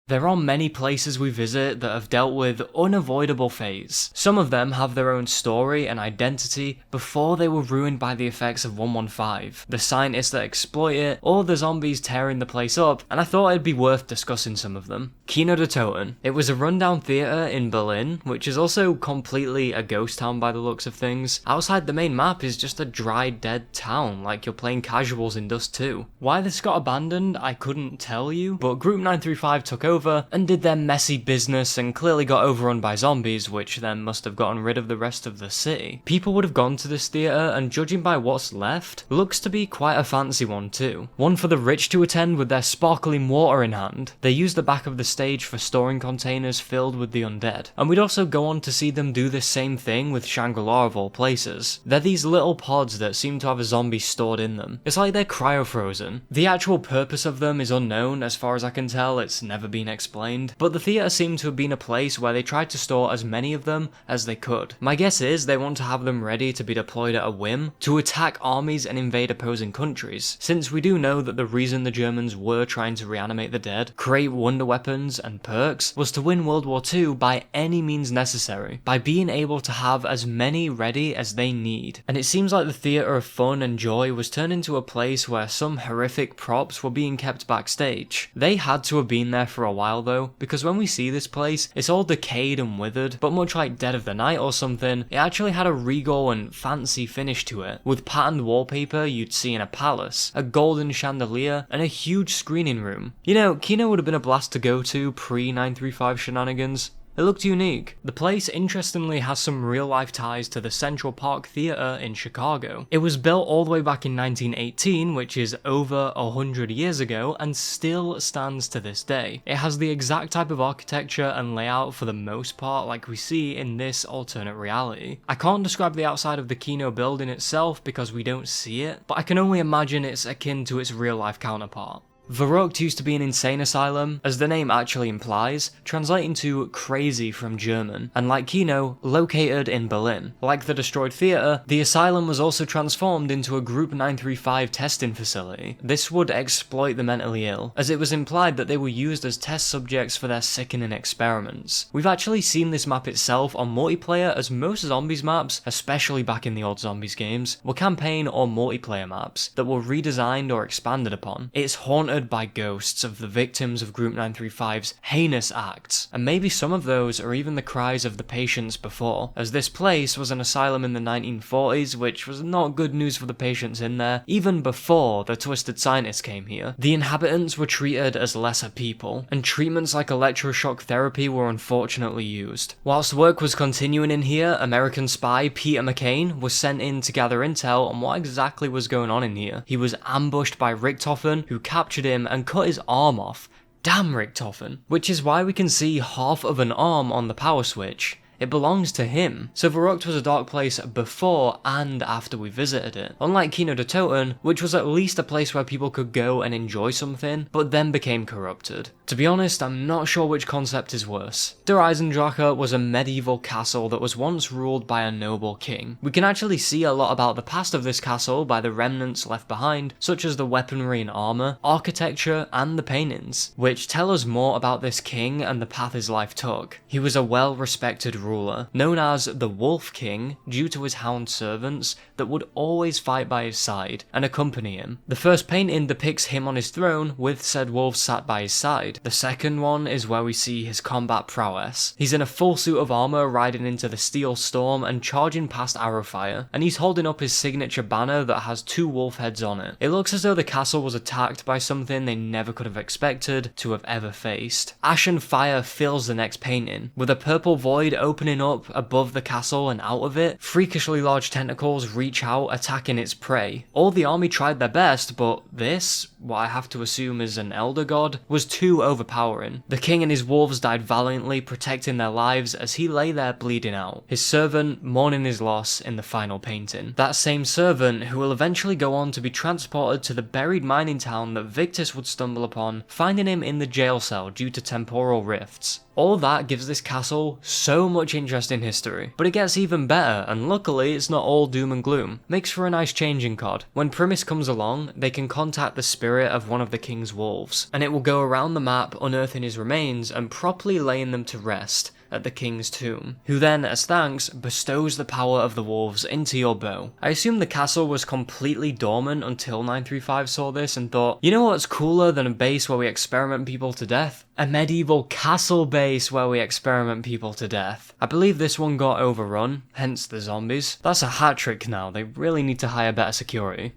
There are many places we visit that have dealt with unavoidable phase. Some of them have their own story and identity before they were ruined by the effects of 115, the scientists that exploit it, or the zombies tearing the place up, and I thought it'd be worth discussing some of them. Kino de Toten. It was a rundown theatre in Berlin, which is also completely a ghost town by the looks of things. Outside the main map is just a dry, dead town, like you're playing casuals in Dust 2. Why this got abandoned, I couldn't tell you, but Group 935 took over and did their messy business and clearly got overrun by zombies, which then must have gotten rid of the rest of the city. People would have gone to this theatre, and judging by what's left, looks to be quite a fancy one too. One for the rich to attend with their sparkling water in hand. They use the back of the stage for storing containers filled with the undead. And we'd also go on to see them do this same thing with Shangri-La of all places. They're these little pods that seem to have a zombie stored in them. It's like they're cryo-frozen. The actual purpose of them is unknown, as far as I can tell. It's never been explained, but the theatre seemed to have been a place where they tried to store as many of them as they could. My guess is they want to have them ready to be deployed at a whim to attack armies and invade opposing countries, since we do know that the reason the Germans were trying to reanimate the dead, create wonder weapons and perks, was to win World War II by any means necessary, by being able to have as many ready as they need. And it seems like the theatre of fun and joy was turned into a place where some horrific props were being kept backstage. They had to have been there for a while though, because when we see this place, it's all decayed and withered, but much like Dead of the Night or something, it actually had a regal and fancy finish to it, with patterned wallpaper you'd see in a palace, a golden chandelier, and a huge screening room. You know, Kino would have been a blast to go to pre-935 shenanigans. It looked unique. The place interestingly has some real life ties to the Central Park Theatre in Chicago. It was built all the way back in 1918, which is over 100 years ago, and still stands to this day. It has the exact type of architecture and layout for the most part like we see in this alternate reality. I can't describe the outside of the Kino building itself because we don't see it, but I can only imagine it's akin to its real life counterpart. Vol.2 used to be an insane asylum, as the name actually implies, translating to crazy from German, and like Kino, located in Berlin. Like the destroyed theatre, the asylum was also transformed into a Group 935 testing facility. This would exploit the mentally ill, as it was implied that they were used as test subjects for their sickening experiments. We've actually seen this map itself on multiplayer, as most zombies maps, especially back in the old zombies games, were campaign or multiplayer maps that were redesigned or expanded upon. It's haunted by ghosts of the victims of Group 935's heinous acts, and maybe some of those are even the cries of the patients before, as this place was an asylum in the 1940s, which was not good news for the patients in there, even before the twisted scientists came here. The inhabitants were treated as lesser people, and treatments like electroshock therapy were unfortunately used. Whilst work was continuing in here, American spy Peter McCain was sent in to gather intel on what exactly was going on in here. He was ambushed by Richthofen, who captured him and cut his arm off. Damn Richthofen. Which is why we can see half of an arm on the power switch. It belongs to him. So Verrückt was a dark place before and after we visited it. Unlike Kino de Toten, which was at least a place where people could go and enjoy something, but then became corrupted. To be honest, I'm not sure which concept is worse. Der Eisendrache was a medieval castle that was once ruled by a noble king. We can actually see a lot about the past of this castle by the remnants left behind, such as the weaponry and armour, architecture, and the paintings, which tell us more about this king and the path his life took. He was a well-respected ruler, known as the Wolf King due to his hound servants that would always fight by his side and accompany him. The first painting depicts him on his throne with said wolves sat by his side. The second one is where we see his combat prowess. He's in a full suit of armour riding into the steel storm and charging past arrow fire, and he's holding up his signature banner that has 2 wolf heads on it. It looks as though the castle was attacked by something they never could have expected to have ever faced. Ash and fire fills the next painting, with a purple void opening up above the castle, and out of it, freakishly large tentacles reach out, attacking its prey. All the army tried their best, but this, what I have to assume is an elder god, was too overpowering. The king and his wolves died valiantly, protecting their lives as he lay there bleeding out, his servant mourning his loss in the final painting. That same servant who will eventually go on to be transported to the buried mining town that Victus would stumble upon, finding him in the jail cell due to temporal rifts. All that gives this castle so much interesting history, but it gets even better, and luckily it's not all doom and gloom. Makes for a nice change in COD. When Primus comes along, they can contact the spirit of one of the king's wolves, and it will go around the map unearthing his remains and properly laying them to rest at the king's tomb, who then, as thanks, bestows the power of the wolves into your bow. I assume the castle was completely dormant until 935 saw this and thought, you know what's cooler than a base where we experiment people to death? A medieval castle base where we experiment people to death. I believe this one got overrun, hence the zombies. That's a hat trick now, they really need to hire better security.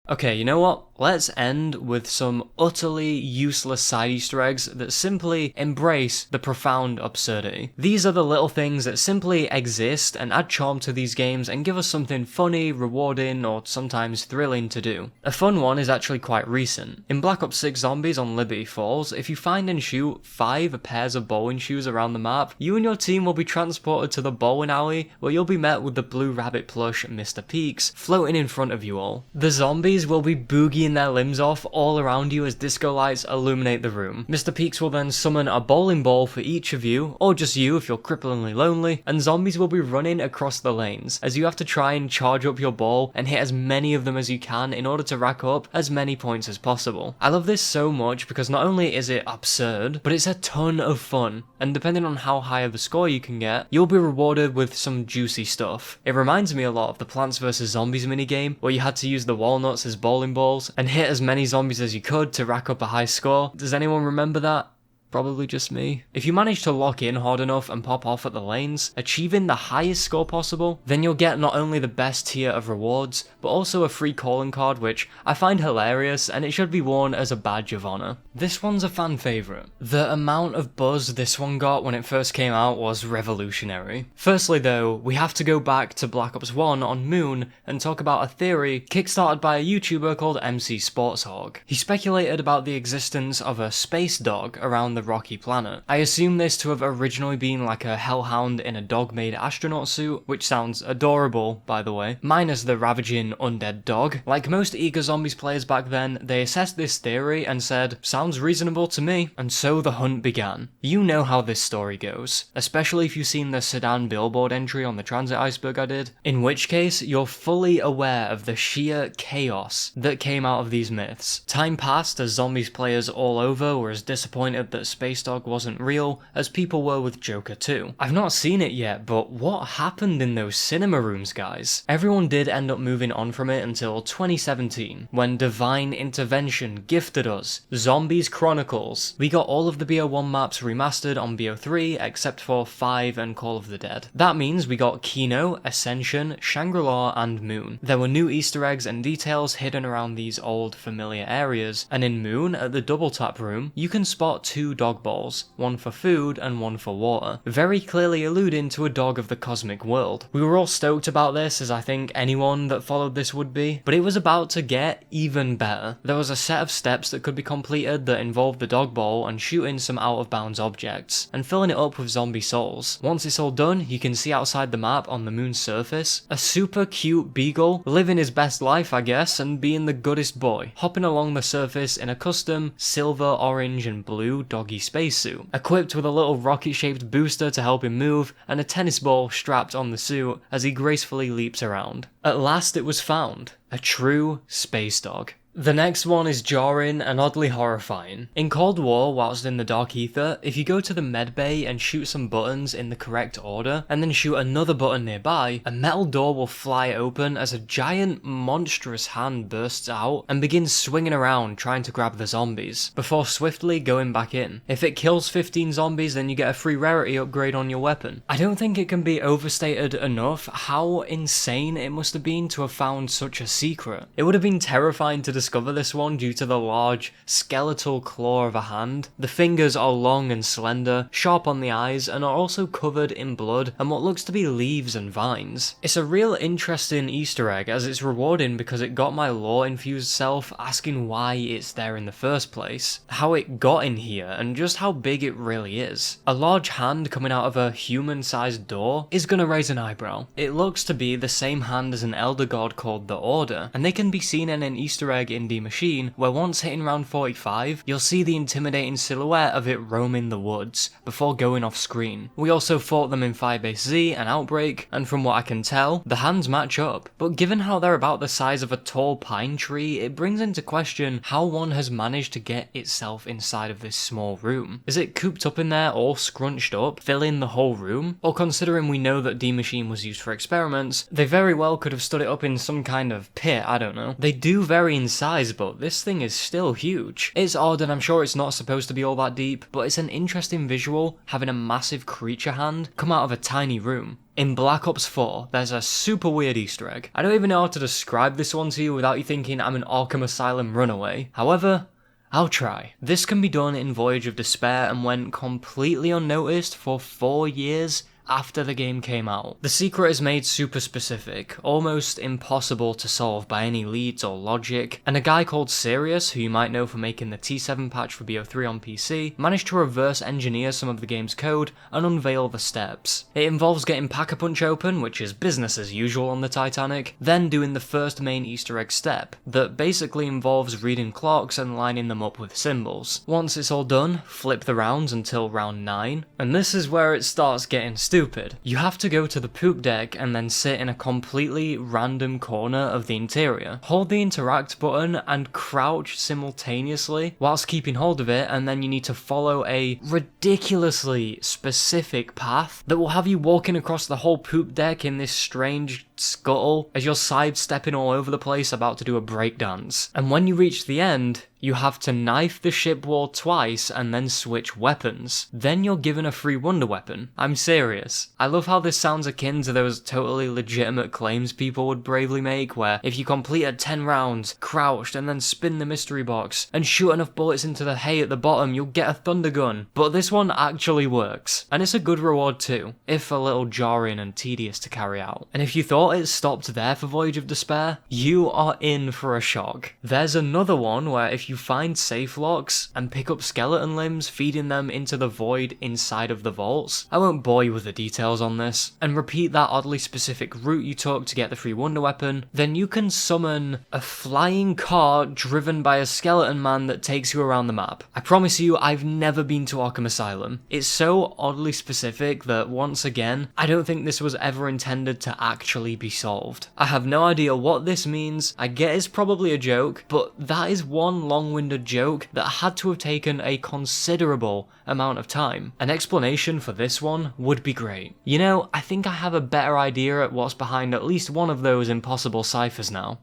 Okay, you know what? Let's end with some utterly useless side Easter eggs that simply embrace the profound absurdity. These are the little things that simply exist and add charm to these games and give us something funny, rewarding, or sometimes thrilling to do. A fun one is actually quite recent. In Black Ops 6 Zombies on Liberty Falls, if you find and shoot 5 pairs of bowling shoes around the map, you and your team will be transported to the bowling alley where you'll be met with the Blue Rabbit plush Mr. Peaks floating in front of you all. The zombies zombies will be boogieing their limbs off all around you as disco lights illuminate the room. Mr. Peaks will then summon a bowling ball for each of you, or just you if you're cripplingly lonely, and zombies will be running across the lanes as you have to try and charge up your ball and hit as many of them as you can in order to rack up as many points as possible. I love this so much because not only is it absurd, but it's a ton of fun, and depending on how high of a score you can get, you'll be rewarded with some juicy stuff. It reminds me a lot of the Plants vs Zombies minigame, where you had to use the walnuts as bowling balls and hit as many zombies as you could to rack up a high score. Does anyone remember that? Probably just me. If you manage to lock in hard enough and pop off at the lanes, achieving the highest score possible, then you'll get not only the best tier of rewards, but also a free calling card, which I find hilarious and it should be worn as a badge of honour. This one's a fan favourite. The amount of buzz this one got when it first came out was revolutionary. Firstly though, we have to go back to Black Ops 1 on Moon and talk about a theory kickstarted by a YouTuber called MC Sportshog. He speculated about the existence of a space dog around the rocky planet. I assume this to have originally been like a hellhound in a dog-made astronaut suit, which sounds adorable, by the way, minus the ravaging undead dog. Like most Eager Zombies players back then, they assessed this theory and said, sounds reasonable to me, and so the hunt began. You know how this story goes, especially if you've seen the sedan billboard entry on the transit iceberg I did, in which case you're fully aware of the sheer chaos that came out of these myths. Time passed as Zombies players all over were as disappointed that Space Dog wasn't real as people were with Joker 2. I've not seen it yet, but what happened in those cinema rooms, guys? Everyone did end up moving on from it until 2017, when divine intervention gifted us Zombies Chronicles. We got all of the BO1 maps remastered on BO3 except for 5 and Call of the Dead. That means we got Kino, Ascension, Shangri-La and Moon. There were new Easter eggs and details hidden around these old familiar areas, and in Moon, at the double tap room, you can spot 2 dog balls, one for food and one for water, very clearly alluding to a dog of the cosmic world. We were all stoked about this, as I think anyone that followed this would be, but it was about to get even better. There was a set of steps that could be completed that involved the dog ball and shooting some out of bounds objects, and filling it up with zombie souls. Once it's all done, you can see outside the map on the moon's surface, a super cute beagle, living his best life I guess, and being the goodest boy, hopping along the surface in a custom silver, orange and blue doggy spacesuit, equipped with a little rocket-shaped booster to help him move, and a tennis ball strapped on the suit as he gracefully leaps around. At last it was found. A true space dog. The next one is jarring and oddly horrifying. In Cold War, whilst in the Dark Aether, if you go to the medbay and shoot some buttons in the correct order, and then shoot another button nearby, a metal door will fly open as a giant, monstrous hand bursts out and begins swinging around trying to grab the zombies, before swiftly going back in. If it kills 15 zombies, then you get a free rarity upgrade on your weapon. I don't think it can be overstated enough how insane it must have been to have found such a secret. It would have been terrifying to discover this one due to the large skeletal claw of a hand. The fingers are long and slender, sharp on the eyes, and are also covered in blood and what looks to be leaves and vines. It's a real interesting Easter egg, as it's rewarding because it got my lore-infused self asking why it's there in the first place, how it got in here, and just how big it really is. A large hand coming out of a human-sized door is gonna raise an eyebrow. It looks to be the same hand as an elder god called the Order, and they can be seen in an Easter egg in the machine, where once hitting round 45, you'll see the intimidating silhouette of it roaming the woods, before going off screen. We also fought them in 5AC and Outbreak, and from what I can tell, the hands match up. But given how they're about the size of a tall pine tree, it brings into question how one has managed to get itself inside of this small room. Is it cooped up in there, all scrunched up, filling the whole room? Or considering we know that D-Machine was used for experiments, they very well could have stood it up in some kind of pit, I don't know. They do vary in size, but this thing is still huge. It's odd and I'm sure it's not supposed to be all that deep, but it's an interesting visual having a massive creature hand come out of a tiny room. In Black Ops 4, there's a super weird Easter egg. I don't even know how to describe this one to you without you thinking I'm an Arkham Asylum runaway. However, I'll try. This can be done in Voyage of Despair and went completely unnoticed for 4 years after the game came out. The secret is made super specific, almost impossible to solve by any leads or logic, and a guy called Sirius, who you might know for making the T7 patch for BO3 on PC, managed to reverse engineer some of the game's code and unveil the steps. It involves getting Pack-a-Punch open, which is business as usual on the Titanic, then doing the first main Easter egg step, that basically involves reading clocks and lining them up with symbols. Once it's all done, flip the rounds until round 9, and this is where it starts getting stupid. You have to go to the poop deck and then sit in a completely random corner of the interior. Hold the interact button and crouch simultaneously whilst keeping hold of it, and then you need to follow a ridiculously specific path that will have you walking across the whole poop deck in this strange scuttle as you're sidestepping all over the place about to do a breakdance. And when you reach the end, you have to knife the ship wall twice and then switch weapons. Then you're given a free wonder weapon. I'm serious. I love how this sounds akin to those totally legitimate claims people would bravely make, where if you completed 10 rounds, crouched and then spin the mystery box and shoot enough bullets into the hay at the bottom, you'll get a thunder gun. But this one actually works. And it's a good reward too, if a little jarring and tedious to carry out. And if you thought it stopped there for Voyage of Despair, you are in for a shock. There's another one where if you find safe locks and pick up skeleton limbs, feeding them into the void inside of the vaults, I won't bore you with the details on this, and repeat that oddly specific route you took to get the free wonder weapon, then you can summon a flying car driven by a skeleton man that takes you around the map. I promise you, I've never been to Arkham Asylum. It's so oddly specific that, once again, I don't think this was ever intended to actually be solved. I have no idea what this means. I get it's probably a joke, but that is one long-winded joke that had to have taken a considerable amount of time. An explanation for this one would be great. You know, I think I have a better idea at what's behind at least one of those impossible ciphers now.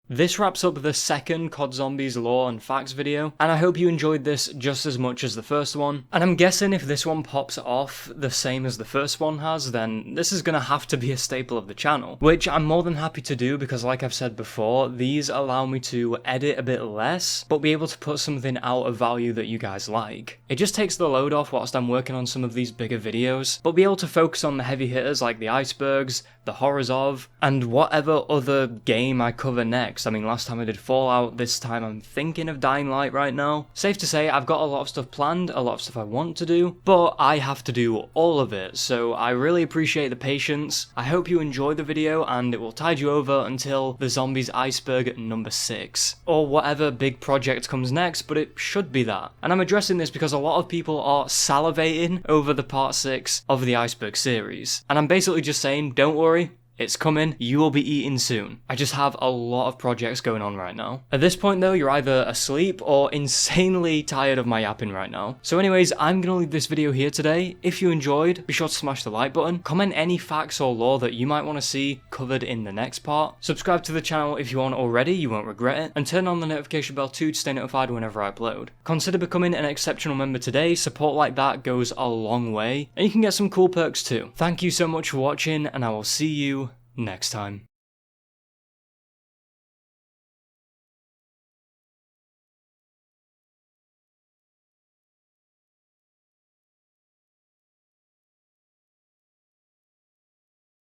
This wraps up the second COD Zombies lore and facts video, and I hope you enjoyed this just as much as the first one. And I'm guessing if this one pops off the same as the first one has, then this is gonna have to be a staple of the channel, which I'm more than happy to do because, like I've said before, these allow me to edit a bit less, but be able to put something out of value that you guys like. It just takes the load off whilst I'm working on some of these bigger videos, but be able to focus on the heavy hitters like the Icebergs, the horrors of, and whatever other game I cover next. I mean, last time I did Fallout, this time I'm thinking of Dying Light right now. Safe to say, I've got a lot of stuff planned, a lot of stuff I want to do, but I have to do all of it, so I really appreciate the patience. I hope you enjoyed the video, and it will tide you over until the Zombies Iceberg number 6, or whatever big project comes next, but it should be that. And I'm addressing this because a lot of people are salivating over the part 6 of the Iceberg series, and I'm basically just saying, don't worry, it's coming, you will be eating soon. I just have a lot of projects going on right now. At this point though, you're either asleep or insanely tired of my yapping right now. So anyways, I'm gonna leave this video here today. If you enjoyed, be sure to smash the like button, comment any facts or lore that you might want to see covered in the next part, subscribe to the channel if you aren't already, you won't regret it, and turn on the notification bell too to stay notified whenever I upload. Consider becoming an exceptional member today. Support like that goes a long way, and you can get some cool perks too. Thank you so much for watching, and I will see you next time.